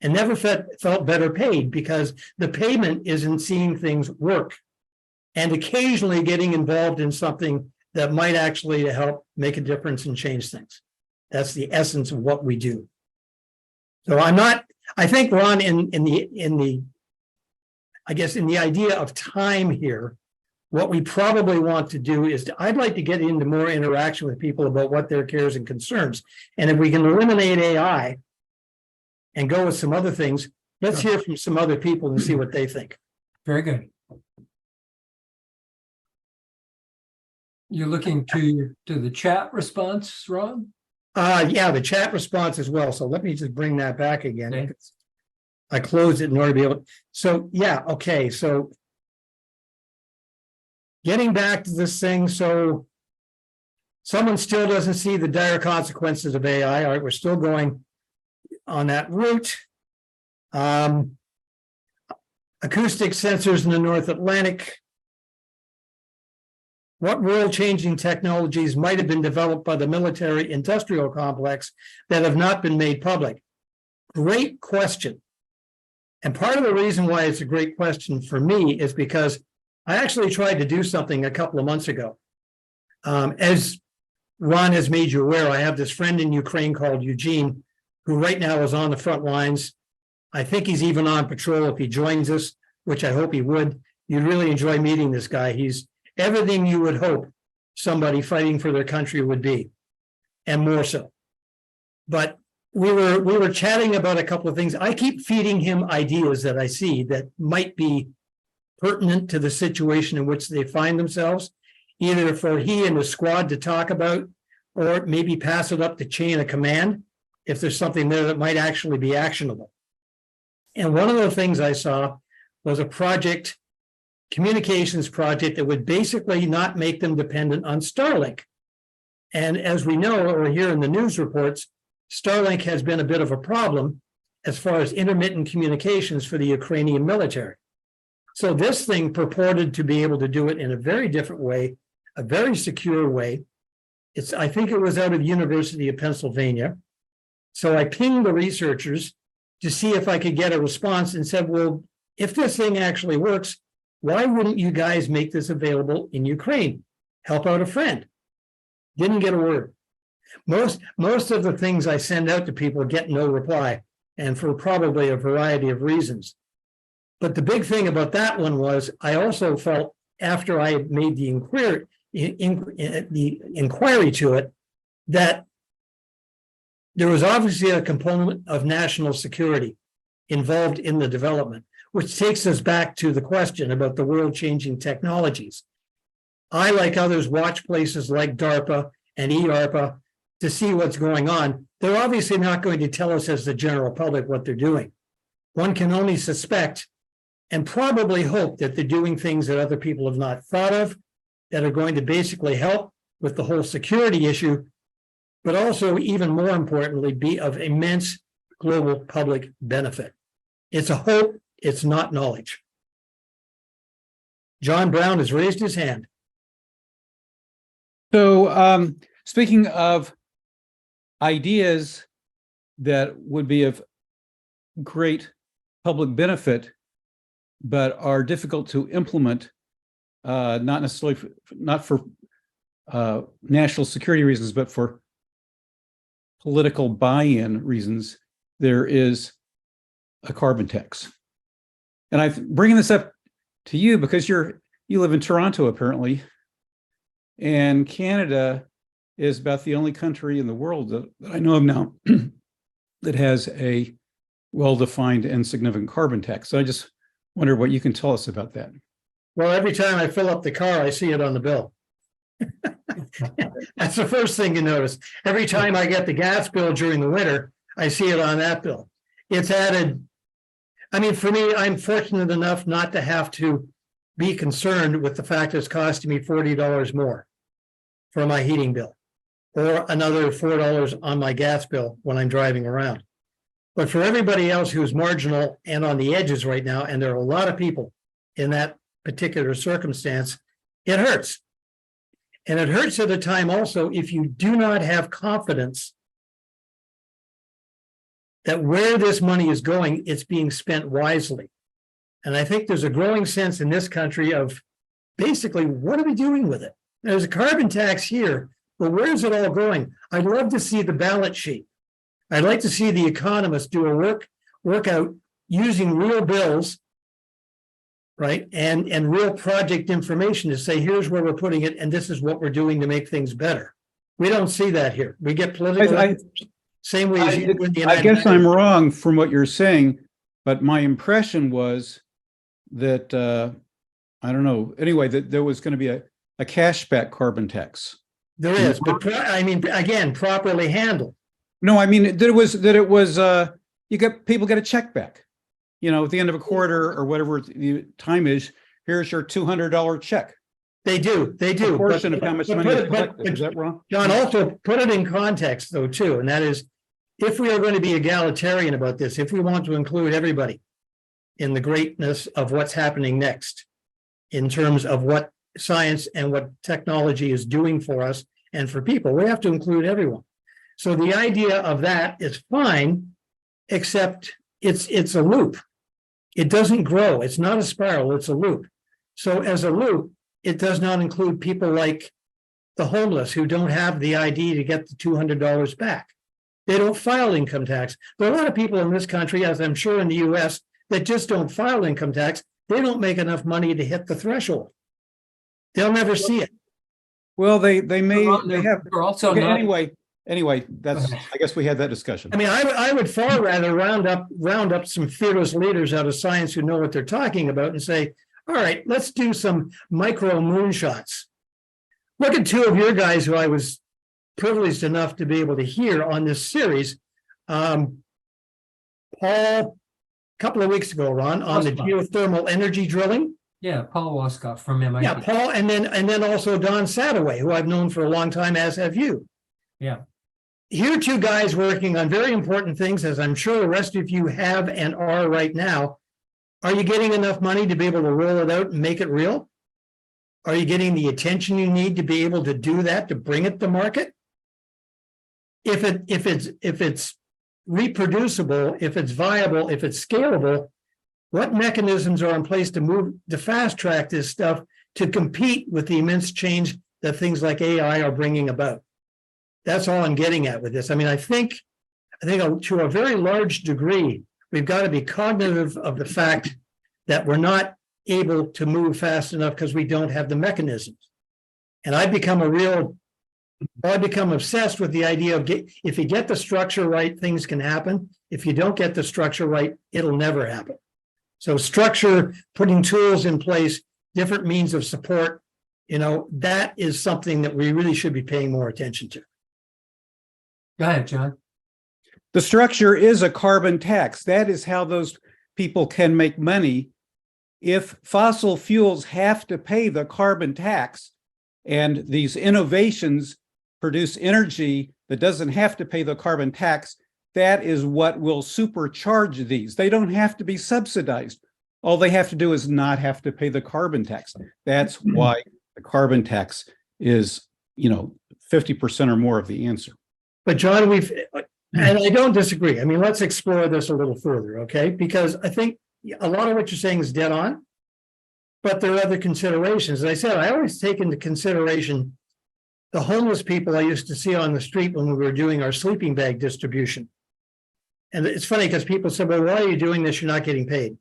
And never felt better paid, because the payment is in seeing things work and occasionally getting involved in something that might actually help make a difference and change things. That's the essence of what we do. So I think, Ron, in the idea of time here, what we probably want to do is I'd like to get into more interaction with people about what their cares and concerns. And if we can eliminate AI and go with some other things, let's hear from some other people and see what they think. Very good. You're looking to the chat response, Ron? Yeah, the chat response as well. So let me just bring that back again. Okay. I closed it in order to be able. So yeah, okay. So getting back to this thing. So someone still doesn't see the dire consequences of AI. All right, we're still going on that route. Acoustic sensors in the North Atlantic. What world-changing technologies might have been developed by the military-industrial complex that have not been made public? Great question. And part of the reason why it's a great question for me is because I actually tried to do something a couple of months ago. As Ron has made you aware, I have this friend in Ukraine called Eugene, who right now is on the front lines. I think he's even on patrol if he joins us, which I hope he would. You'd really enjoy meeting this guy. He's everything you would hope somebody fighting for their country would be, and more so. But we were chatting about a couple of things. I keep feeding him ideas that I see that might be pertinent to the situation in which they find themselves, either for he and the squad to talk about, or maybe pass it up the chain of command if there's something there that might actually be actionable. And one of the things I saw was a project, communications project, that would basically not make them dependent on Starlink. And as we know, or hear in the news reports, Starlink has been a bit of a problem as far as intermittent communications for the Ukrainian military. So this thing purported to be able to do it in a very different way, a very secure way. I think it was out of University of Pennsylvania. So I pinged the researchers to see if I could get a response and said, well, if this thing actually works, Why wouldn't you guys make this available in Ukraine? Help out a friend. Didn't get a word. Most of the things I send out to people get no reply, and for probably a variety of reasons. But the big thing about that one was I also felt after I had made the inquiry to it, that there was obviously a component of national security involved in the development, which takes us back to the question about the world-changing technologies. I, like others, watch places like DARPA and EARPA to see what's going on. They're obviously not going to tell us as the general public what they're doing. One can only suspect and probably hope that they're doing things that other people have not thought of, that are going to basically help with the whole security issue, but also, even more importantly, be of immense global public benefit. It's a hope, it's not knowledge. John Brown has raised his hand. So, speaking of ideas that would be of great public benefit, but are difficult to implement, not necessarily not for national security reasons, but for political buy-in reasons, there is a carbon tax. And I'm bringing this up to you because you live in Toronto, apparently, and Canada is about the only country in the world that I know of now that has a well-defined and significant carbon tax. So I just wonder what you can tell us about that. Well, every time I fill up the car, I see it on the bill. That's the first thing you notice. Every time I get the gas bill during the winter, I see it on that bill. It's added. I mean, for me, I'm fortunate enough not to have to be concerned with the fact it's costing me $40 more for my heating bill, or another $4 on my gas bill when I'm driving around. But for everybody else who's marginal and on the edges right now, and there are a lot of people in that particular circumstance, it hurts. And it hurts at a time also if you do not have confidence that where this money is going, it's being spent wisely. And I think there's a growing sense in this country of basically, what are we doing with it? There's a carbon tax here, but where's it all going? I'd love to see the balance sheet. I'd like to see the economists do a workout using real bills, right? And real project information to say, here's where we're putting it, and this is what we're doing to make things better. We don't see that here. We get political. Same way as you do in the United I guess States. I'm wrong from what you're saying, but my impression was that, I don't know, anyway, that there was going to be a cashback carbon tax. There is, but I mean, again, properly handled. No, I mean, that it was people get a check back, at the end of a quarter or whatever the time is. Here's your $200 check. They do. A portion of how much money is collected. Is that wrong? John, also put it in context though, too. And that is, if we are going to be egalitarian about this, if we want to include everybody in the greatness of what's happening next, in terms of what science and what technology is doing for us and for people, we have to include everyone. So the idea of that is fine, except it's a loop. It doesn't grow. It's not a spiral, it's a loop. So as a loop, it does not include people like the homeless who don't have the ID to get the $200 back. They don't file income tax. There are a lot of people in this country, as I'm sure in the US, that just don't file income tax. They don't make enough money to hit the threshold. They'll never see it. Well, they have. They're also Okay, not. Anyway, that's. I guess we had that discussion. I mean, I would far rather round up some fearless leaders out of science who know what they're talking about and say, all right, let's do some micro moonshots. Look at two of your guys who I was privileged enough to be able to hear on this series. Paul, a couple of weeks ago, Ron, on the geothermal energy drilling. Yeah, Paul Waskoff from MIT. Yeah, Paul, and then also Don Sadoway, who I've known for a long time, as have you. Yeah. Here are two guys working on very important things, as I'm sure the rest of you have and are right now. Are you getting enough money to be able to roll it out and make it real? Are you getting the attention you need to be able to do that, to bring it to market? If it's reproducible, if it's viable, if it's scalable, What mechanisms are in place to fast track this stuff to compete with the immense change that things like AI are bringing about? That's all I'm getting at with this. I mean, I think to a very large degree, we've got to be cognitive of the fact that we're not able to move fast enough because we don't have the mechanisms. And I've become obsessed with the idea of if you get the structure right, things can happen. If you don't get the structure right, it'll never happen. So structure, putting tools in place, different means of support, that is something that we really should be paying more attention to. Go ahead, John. The structure is a carbon tax. That is how those people can make money. If fossil fuels have to pay the carbon tax and these innovations produce energy that doesn't have to pay the carbon tax, that is what will supercharge these. They don't have to be subsidized. All they have to do is not have to pay the carbon tax. That's why the carbon tax is, 50% or more of the answer. But John, and I don't disagree. I mean, let's explore this a little further, okay? Because I think a lot of what you're saying is dead on, but there are other considerations. As I said, I always take into consideration the homeless people I used to see on the street when we were doing our sleeping bag distribution. And it's funny because people said, well, why are you doing this? You're not getting paid.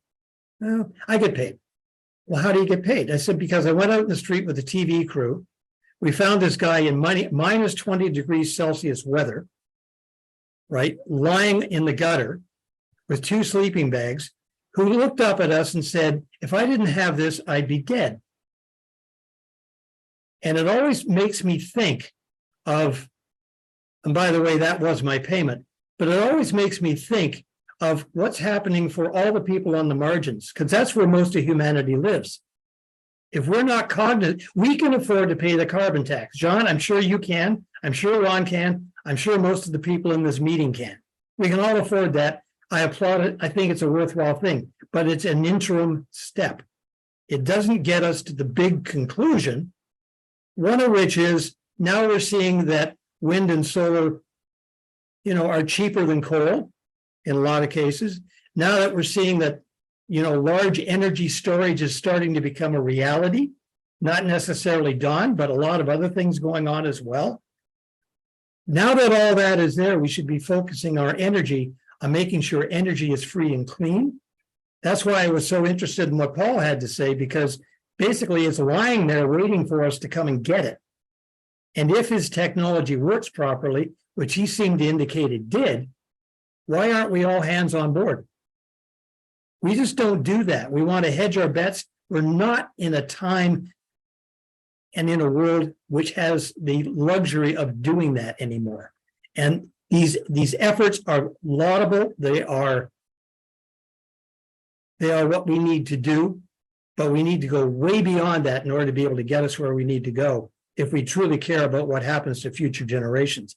Well, I get paid. Well, how do you get paid? I said, because I went out in the street with the TV crew. We found this guy in minus 20 degrees Celsius weather, right, lying in the gutter with 2 sleeping bags, who looked up at us and said, if I didn't have this, I'd be dead. And it always makes me think of, and by the way, that was my payment, but it always makes me think of what's happening for all the people on the margins, because that's where most of humanity lives. If we're not cognizant, we can afford to pay the carbon tax. John, I'm sure you can. I'm sure Ron can. I'm sure most of the people in this meeting can. We can all afford that. I applaud it. I think it's a worthwhile thing, but it's an interim step. It doesn't get us to the big conclusion, one of which is now we're seeing that wind and solar, are cheaper than coal in a lot of cases. Now that we're seeing that, large energy storage is starting to become a reality, not necessarily dawn, but a lot of other things going on as well. Now that all that is there, we should be focusing our energy on making sure energy is free and clean. That's why I was so interested in what Paul had to say, because basically it's lying there waiting for us to come and get it. And if his technology works properly, which he seemed to indicate it did, why aren't we all hands on board? We just don't do that. We want to hedge our bets. We're not in a time and in a world which has the luxury of doing that anymore. And these efforts are laudable. They are what we need to do, but we need to go way beyond that in order to be able to get us where we need to go if we truly care about what happens to future generations.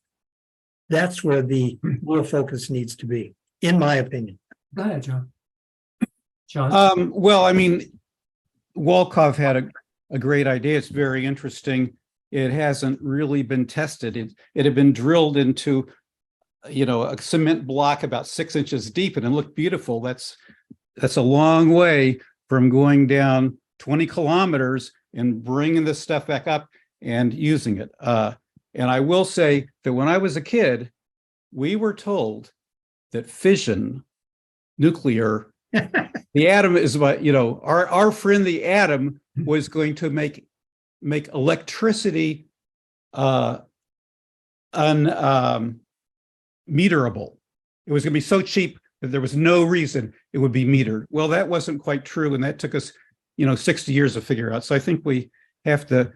That's where the real focus needs to be, in my opinion. Go ahead, John. John? Well, I mean, Wolkoff had a great idea. It's very interesting. It hasn't really been tested. It had been drilled into, a cement block about 6 inches deep, and it looked beautiful. That's a long way from going down 20 kilometers and bringing this stuff back up and using it. And I will say that when I was a kid, we were told that fission, nuclear, the atom is what, our friend the atom was going to make electricity unmeterable. It was going to be so cheap that there was no reason it would be metered. Well, that wasn't quite true, and that took us, 60 years to figure out. So I think we have to,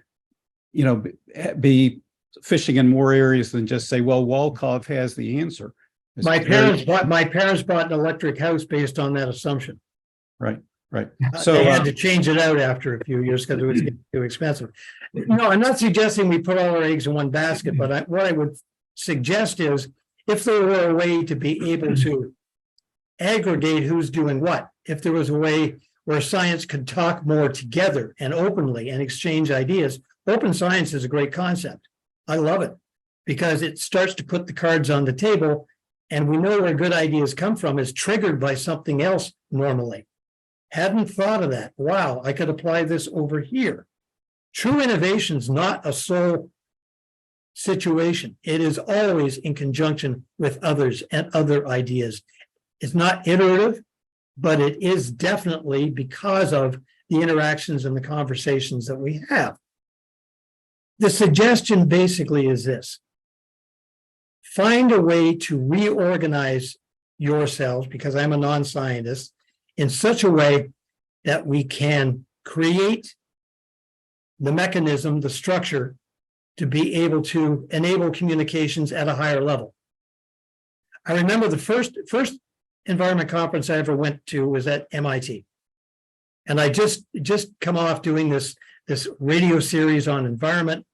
be fishing in more areas than just say, well, Wolkoff has the answer. My parents bought an electric house based on that assumption. Right. So they had to change it out after a few years because it was getting too expensive. No, I'm not suggesting we put all our eggs in one basket, but what I would suggest is if there were a way to be able to aggregate who's doing what, if there was a way where science could talk more together and openly and exchange ideas. Open science is a great concept. I love it because it starts to put the cards on the table, and we know where good ideas come from is triggered by something else normally. Hadn't thought of that. Wow, I could apply this over here. True innovation is not a sole situation. It is always in conjunction with others and other ideas. It's not iterative, but it is definitely because of the interactions and the conversations that we have. The suggestion basically is this: find a way to reorganize yourselves, because I'm a non-scientist, in such a way that we can create the mechanism, the structure, to be able to enable communications at a higher level. I remember the first environment conference I ever went to was at MIT. And I just come off doing this radio series on environment.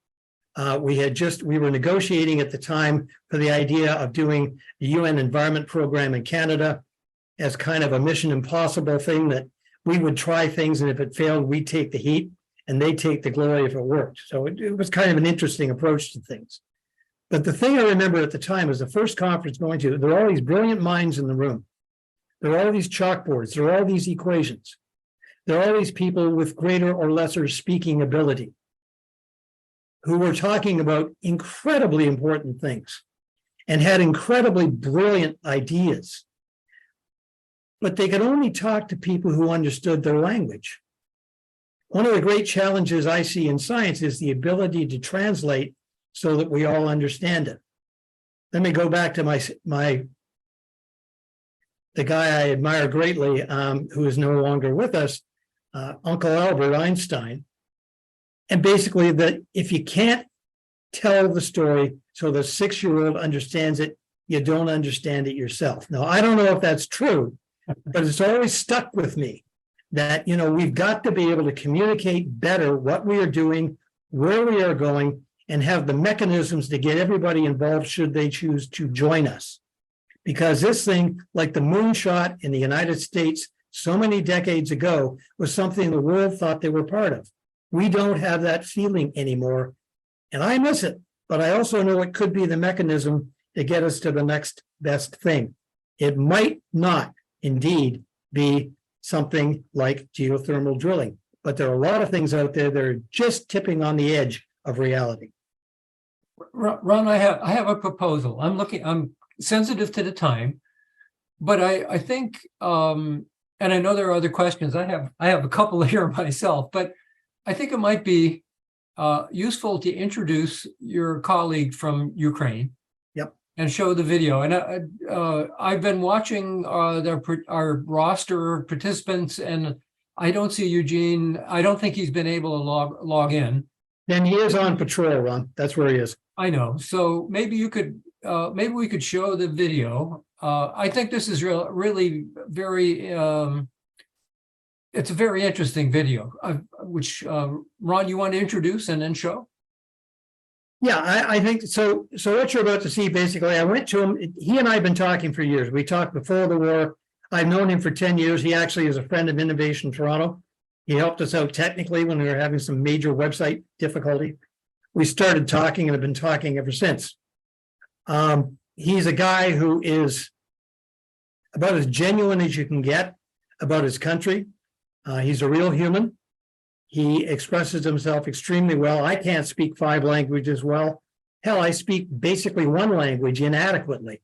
We were negotiating at the time for the idea of doing the UN Environment Program in Canada as kind of a mission impossible thing, that we would try things, and if it failed, we'd take the heat and they'd take the glory if it worked. So it was kind of an interesting approach to things. But the thing I remember at the time was the first conference going to, there are all these brilliant minds in the room. There are all these chalkboards, there are all these equations. There are all these people with greater or lesser speaking ability who were talking about incredibly important things and had incredibly brilliant ideas. But they could only talk to people who understood their language. One of the great challenges I see in science is the ability to translate so that we all understand it. Let me go back to the guy I admire greatly, who is no longer with us, Uncle Albert Einstein. And basically, that if you can't tell the story so the 6-year-old understands it, you don't understand it yourself. Now, I don't know if that's true, but it's always stuck with me that, we've got to be able to communicate better what we are doing, where we are going, and have the mechanisms to get everybody involved should they choose to join us. Because this thing, like the moonshot in the United States so many decades ago, was something the world thought they were part of. We don't have that feeling anymore, and I miss it, but I also know it could be the mechanism to get us to the next best thing. It might not indeed be something like geothermal drilling, but there are a lot of things out there that are just tipping on the edge of reality. Ron, I have a proposal. I'm sensitive to the time, but I think, and I know there are other questions. I have a couple here myself, but I think it might be useful to introduce your colleague from Ukraine. Yep. And show the video. And I've been watching our roster of participants, and I don't see Eugene. I don't think he's been able to log in. Then he is on patrol, Ron. That's where he is. I know. So maybe you could, maybe we could show the video. I think this is really very, it's a very interesting video, which Ron, you want to introduce and then show? Yeah, I think so. So what you're about to see, basically, I went to him. He and I have been talking for years. We talked before the war. I've known him for 10 years. He actually is a friend of Innovation Toronto. He helped us out technically when we were having some major website difficulty. We started talking and have been talking ever since. He's a guy who is about as genuine as you can get about his country. He's a real human. He expresses himself extremely well. I can't speak 5 languages well. Hell, I speak basically 1 language inadequately.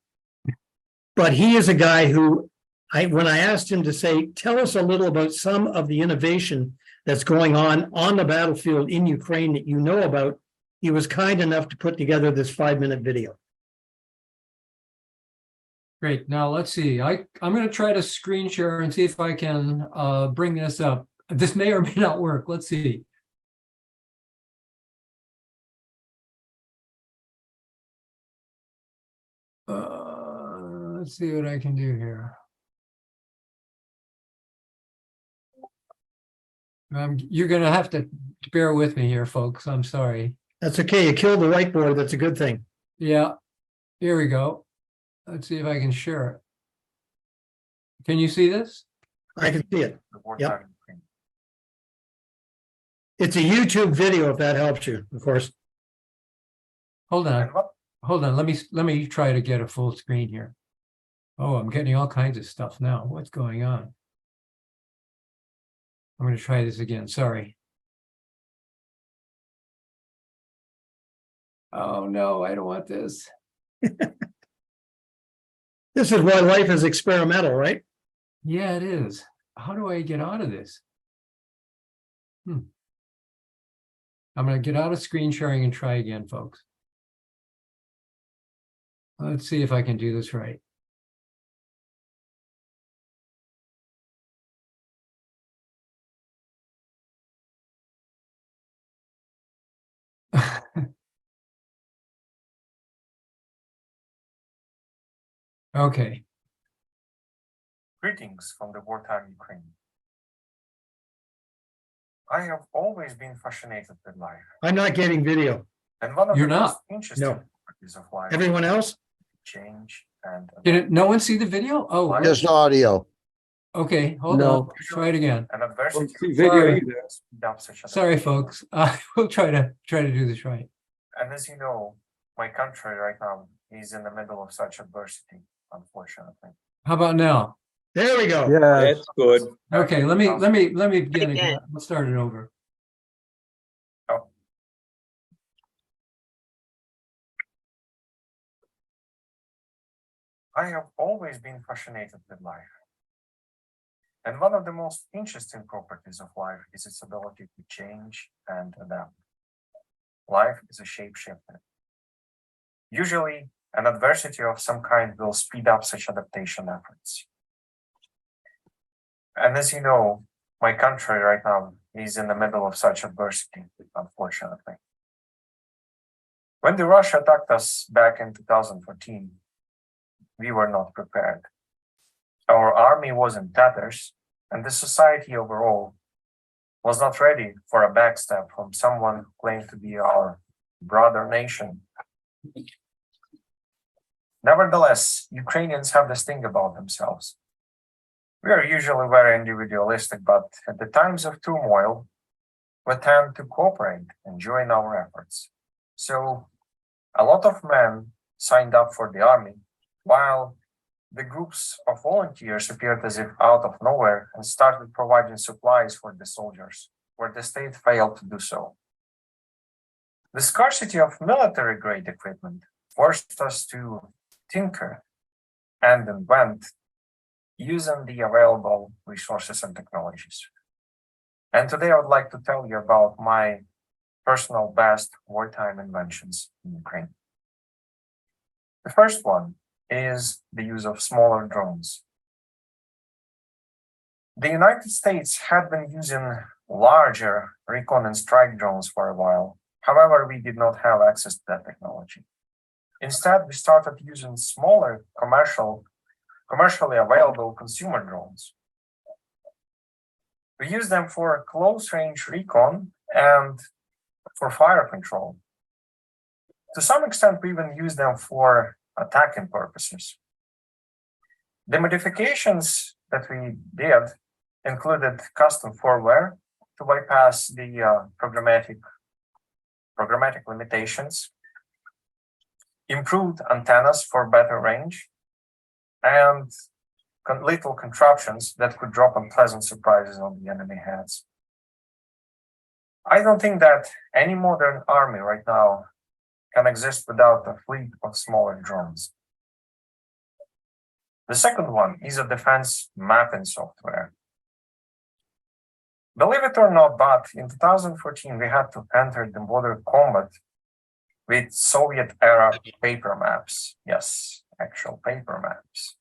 But he is a guy who, when I asked him to say, tell us a little about some of the innovation that's going on the battlefield in Ukraine that you know about, he was kind enough to put together this 5-minute video. Great. Now let's see. I'm going to try to screen share and see if I can bring this up. This may or may not work. Let's see. Let's see what I can do here. You're going to have to bear with me here, folks. I'm sorry. That's okay. You killed the whiteboard. That's a good thing. Yeah. Here we go. Let's see if I can share it. Can you see this? I can see it. Yep. It's a YouTube video, if that helps you, of course. Hold on. Hold on. Let me try to get a full screen here. Oh, I'm getting all kinds of stuff now. What's going on? I'm going to try this again. Sorry. Oh, no, I don't want this. This is why life is experimental, right? Yeah, it is. How do I get out of this? I'm going to get out of screen sharing and try again, folks. Let's see if I can do this right. Okay. Greetings from the wartime Ukraine. I have always been fascinated with life, I'm not getting video. and one of You're the not? most interesting No. properties of life Everyone else? is change and No one see the video? Oh, Just audio. okay. Hold No. on. Try it again. an adversity. See video Sorry. either. Speed up such Sorry, adaptation. folks. We'll try to do this right. And as you know, my country right now is in the middle of such adversity, unfortunately. How about now? There we go. Yeah, that's good. Okay, let me begin Again. again. Let's start it over. Oh. I have always been fascinated with life. And one of the most interesting properties of life is its ability to change and adapt. Life is a shapeshifter. Usually, an adversity of some kind will speed up such adaptation efforts. And as you know, my country right now is in the middle of such adversity, unfortunately. When the Russia attacked us back in 2014, we were not prepared. Our army was in tatters, and the society overall was not ready for a backstab from someone who claimed to be our brother nation. Nevertheless, Ukrainians have this thing about themselves. We are usually very individualistic, but at the times of turmoil, we tend to cooperate and join our efforts. So a lot of men signed up for the army, while the groups of volunteers appeared as if out of nowhere and started providing supplies for the soldiers, where the state failed to do so. The scarcity of military-grade equipment forced us to tinker and invent using the available resources and technologies. And today I would like to tell you about my personal best wartime inventions in Ukraine. The first one is the use of smaller drones. The United States had been using larger recon and strike drones for a while. However, we did not have access to that technology. Instead, we started using smaller commercially available consumer drones. We use them for close-range recon and for fire control. To some extent, we even use them for attacking purposes. The modifications that we did included custom firmware to bypass the programmatic limitations, improved antennas for better range, and little contraptions that could drop unpleasant surprises on the enemy heads. I don't think that any modern army right now can exist without a fleet of smaller drones. The second one is a defense mapping software. Believe it or not, but in 2014, we had to enter the border combat with Soviet-era paper maps. Yes, actual paper maps.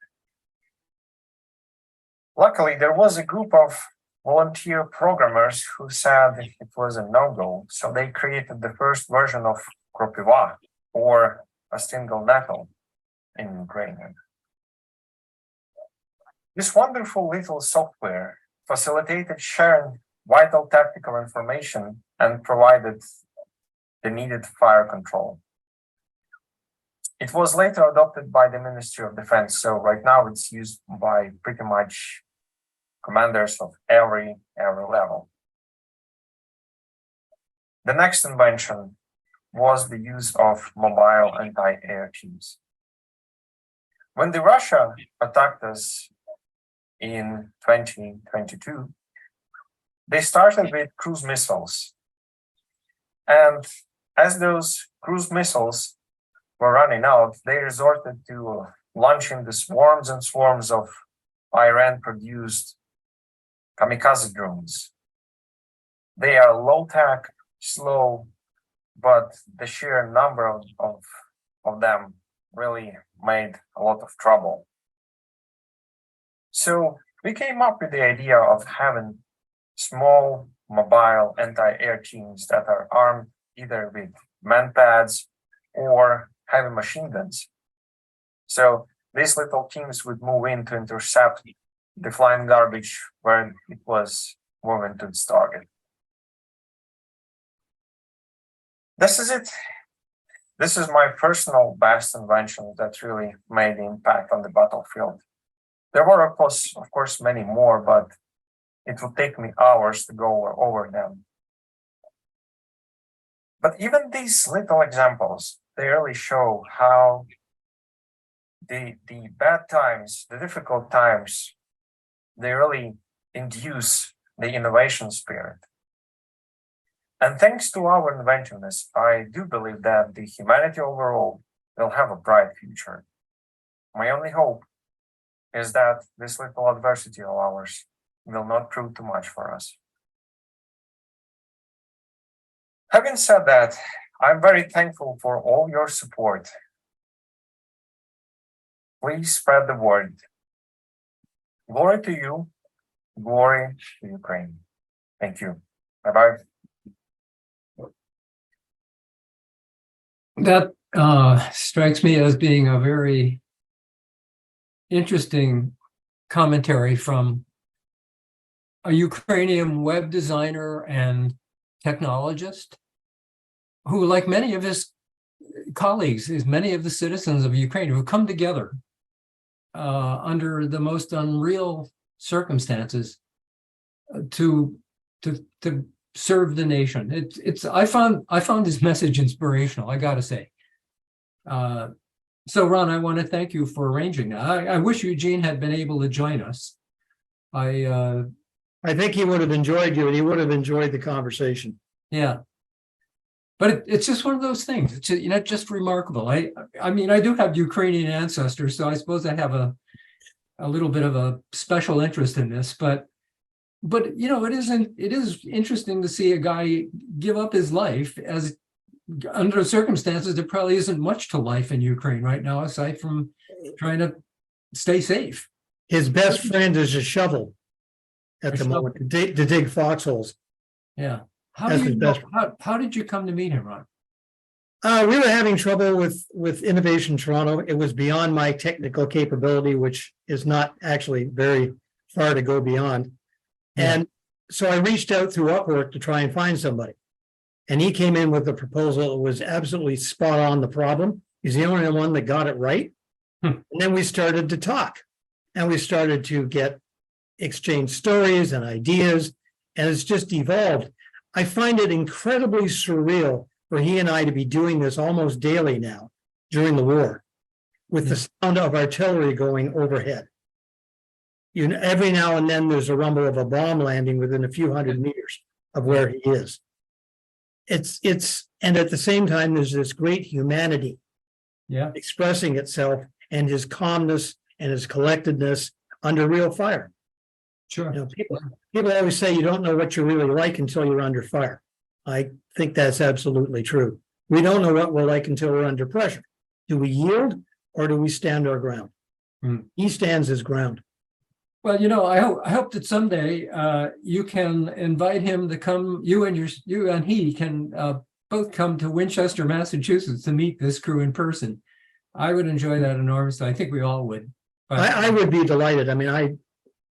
Luckily, there was a group of volunteer programmers who said it was a no-go, so they created the first version of Kropiva, or a single nettle in Ukrainian. This wonderful little software facilitated sharing vital tactical information and provided the needed fire control. It was later adopted by the Ministry of Defense, so right now it's used by pretty much commanders of every level. The next invention was the use of mobile anti-air teams. When the Russia attacked us in 2022, They started with cruise missiles. And as those cruise missiles were running out, they resorted to launching the swarms and swarms of Iran-produced kamikaze drones. They are low-tech, slow, but the sheer number of them really made a lot of trouble. So we came up with the idea of having small mobile anti-air teams that are armed either with manpads or heavy machine guns. So these little teams would move in to intercept the flying garbage where it was moving to its target. This is it. This is my personal best invention that really made the impact on the battlefield. There were, of course, many more, but it would take me hours to go over them. But even these little examples, they really show how the bad times, the difficult times, they really induce the innovation spirit. And thanks to our inventiveness, I do believe that the humanity overall will have a bright future. My only hope is that this little adversity of ours will not prove too much for us. Having said that, I'm very thankful for all your support. Please spread the word. Glory to you, glory to Ukraine. Thank you. Bye-bye. That strikes me as being a very interesting commentary from a Ukrainian web designer and technologist who, like many of his colleagues, is many of the citizens of Ukraine, who come together under the most unreal circumstances to serve the nation. I found his message inspirational, I gotta say. So Ron, I want to thank you for arranging that. I wish Eugene had been able to join us. I think he would have enjoyed you and he would have enjoyed the conversation. Yeah. But it's just one of those things. It's just remarkable. I mean, I do have Ukrainian ancestors, so I suppose I have a little bit of a special interest in this. But it is interesting to see a guy give up his life as under circumstances there probably isn't much to life in Ukraine right now, aside from trying to stay safe. His best friend is a shovel at the moment to dig foxholes. Yeah. How did you come to meet him, Ron? We were having trouble with Innovation Toronto. It was beyond my technical capability, which is not actually very far to go beyond. Yeah. And so I reached out through Upwork to try and find somebody. And he came in with a proposal that was absolutely spot on the problem. He's the only one that got it right. And then we started to talk. And we started to exchange stories and ideas. And it's just evolved. I find it incredibly surreal for he and I to be doing this almost daily now during the war, with the sound of artillery going overhead. Every now and then there's a rumble of a bomb landing within a few hundred meters of where he is. And at the same time, there's this great humanity expressing itself, and his calmness and his collectedness under real fire. Sure. People always say you don't know what you're really like until you're under fire. I think that's absolutely true. We don't know what we're like until we're under pressure. Do we yield or do we stand our ground? He stands his ground. Well, I hope that someday you can invite him to come. You and he can both come to Winchester, Massachusetts, to meet this crew in person. I would enjoy that enormously. I think we all would. But I would be delighted. I mean,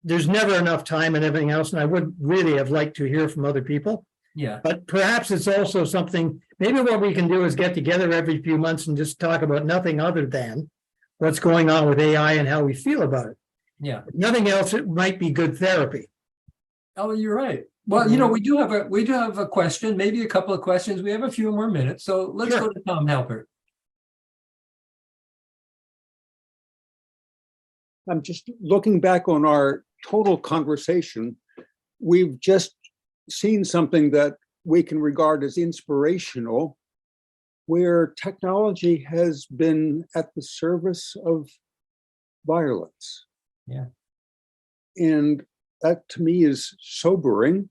there's never enough time and everything else, and I would really have liked to hear from other people. Yeah. But perhaps it's also something, maybe what we can do is get together every few months and just talk about nothing other than what's going on with AI and how we feel about it. Yeah. If nothing else, it might be good therapy. Oh, you're right. Well, we do have a question, maybe a couple of questions. We have a few more minutes, so let's go to Tom Halpert. I'm just looking back on our total conversation. We've just seen something that we can regard as inspirational, where technology has been at the service of violence. Yeah. And that to me is sobering.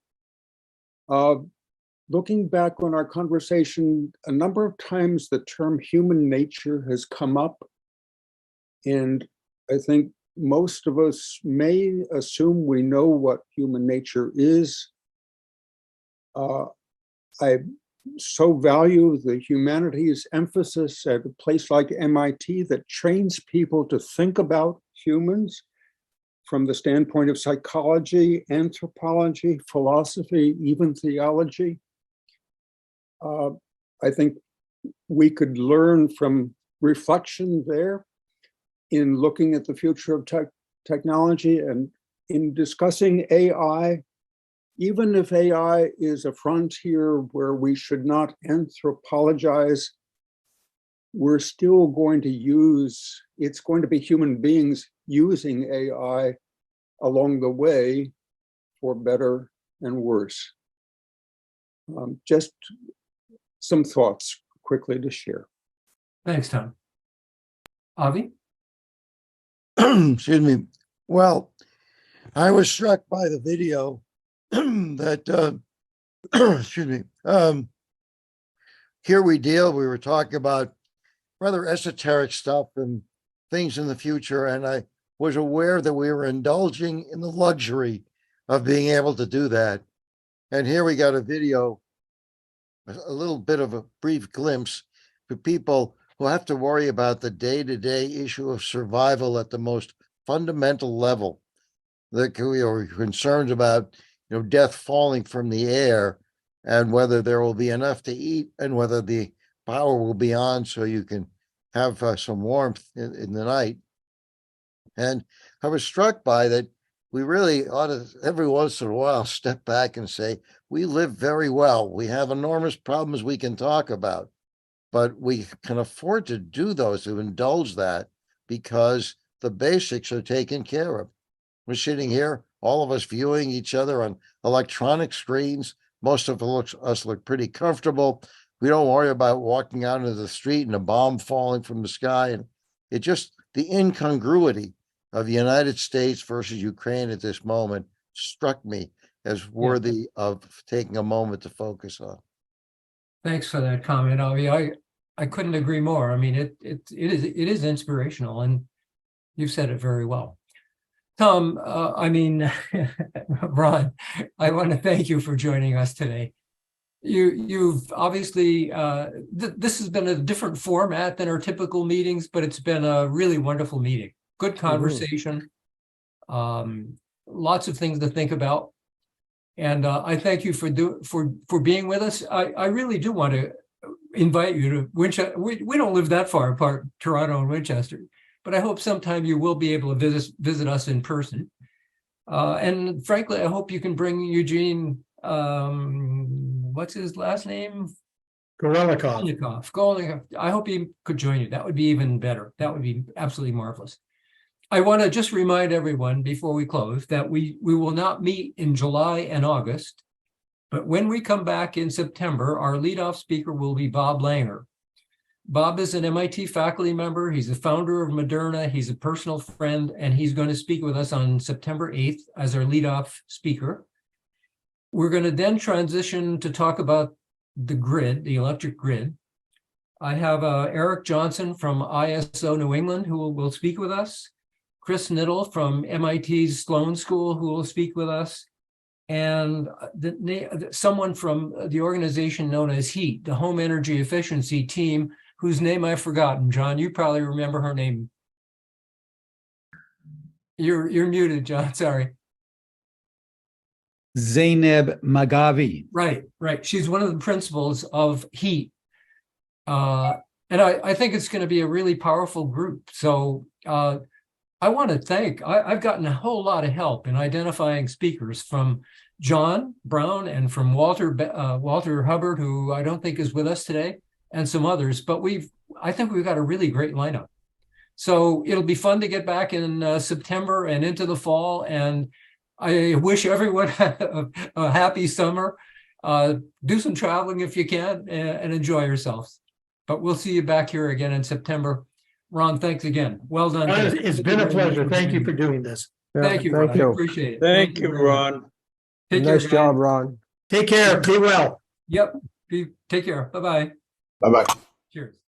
Looking back on our conversation, a number of times the term human nature has come up. And I think most of us may assume we know what human nature is. I so value the humanities emphasis at a place like MIT that trains people to think about humans from the standpoint of psychology, anthropology, philosophy, even theology. I think we could learn from reflection there in looking at the future of technology and in discussing AI. Even if AI is a frontier where we should not anthropologize, we're still going to use, it's going to be human beings using AI along the way for better and worse. Just some thoughts quickly to share. Thanks, Tom. Avi? Excuse me. Well, I was struck by the video that, excuse me, here we were talking about rather esoteric stuff and things in the future. And I was aware that we were indulging in the luxury of being able to do that. And here we got a video, a little bit of a brief glimpse for people who have to worry about the day-to-day issue of survival at the most fundamental level. That we are concerned about, death falling from the air and whether there will be enough to eat and whether the power will be on so you can have some warmth in the night. And I was struck by that we really ought to, every once in a while, step back and say, we live very well. We have enormous problems we can talk about, but we can afford to do those, to indulge that, because the basics are taken care of. We're sitting here, all of us viewing each other on electronic screens. Most of us look pretty comfortable. We don't worry about walking out into the street and a bomb falling from the sky. And it just, the incongruity of the United States versus Ukraine at this moment struck me as worthy of taking a moment to focus on. Thanks for that comment, Avi. I couldn't agree more. I mean, it is inspirational, and you've said it very well. Tom, Ron, I want to thank you for joining us today. You've obviously, this has been a different format than our typical meetings, but it's been a really wonderful meeting. Good conversation, lots of things to think about. And I thank you for being with us. I really do want to invite you to Winchester. We don't live that far apart, Toronto and Winchester, but I hope sometime you will be able to visit us in person. And frankly, I hope you can bring Eugene, what's his last name? Gorelikov. I hope he could join you. That would be even better. That would be absolutely marvelous. I want to just remind everyone before we close that we will not meet in July and August, but when we come back in September, our leadoff speaker will be Bob Langer. Bob is an MIT faculty member. He's the founder of Moderna. He's a personal friend, and he's going to speak with us on September 8th as our leadoff speaker. We're going to then transition to talk about the grid, the electric grid. I have Eric Johnson from ISO New England who will speak with us. Chris Niddle from MIT's Sloan School who will speak with us. And someone from the organization known as HEAT, the Home Energy Efficiency Team, whose name I've forgotten. John, you probably remember her name. You're muted, John, sorry. Zainab Magavi. Right. She's one of the principals of HEAT. And I think it's going to be a really powerful group. So I want to thank, I've gotten a whole lot of help in identifying speakers from John Brown and from Walter Hubbard, who I don't think is with us today, and some others, but I think we've got a really great lineup. So it'll be fun to get back in September and into the fall. And I wish everyone a happy summer. Do some traveling if you can and enjoy yourselves. But we'll see you back here again in September. Ron, thanks again. Well done. It's been a pleasure. Thank you for doing this. Thank you, Thank Ron. I you. appreciate it. Thank you, very much. Ron. Take care, Nice guys. job, Ron. Take care. Be well. Yep. Take care. Bye-bye. Bye bye. Cheers.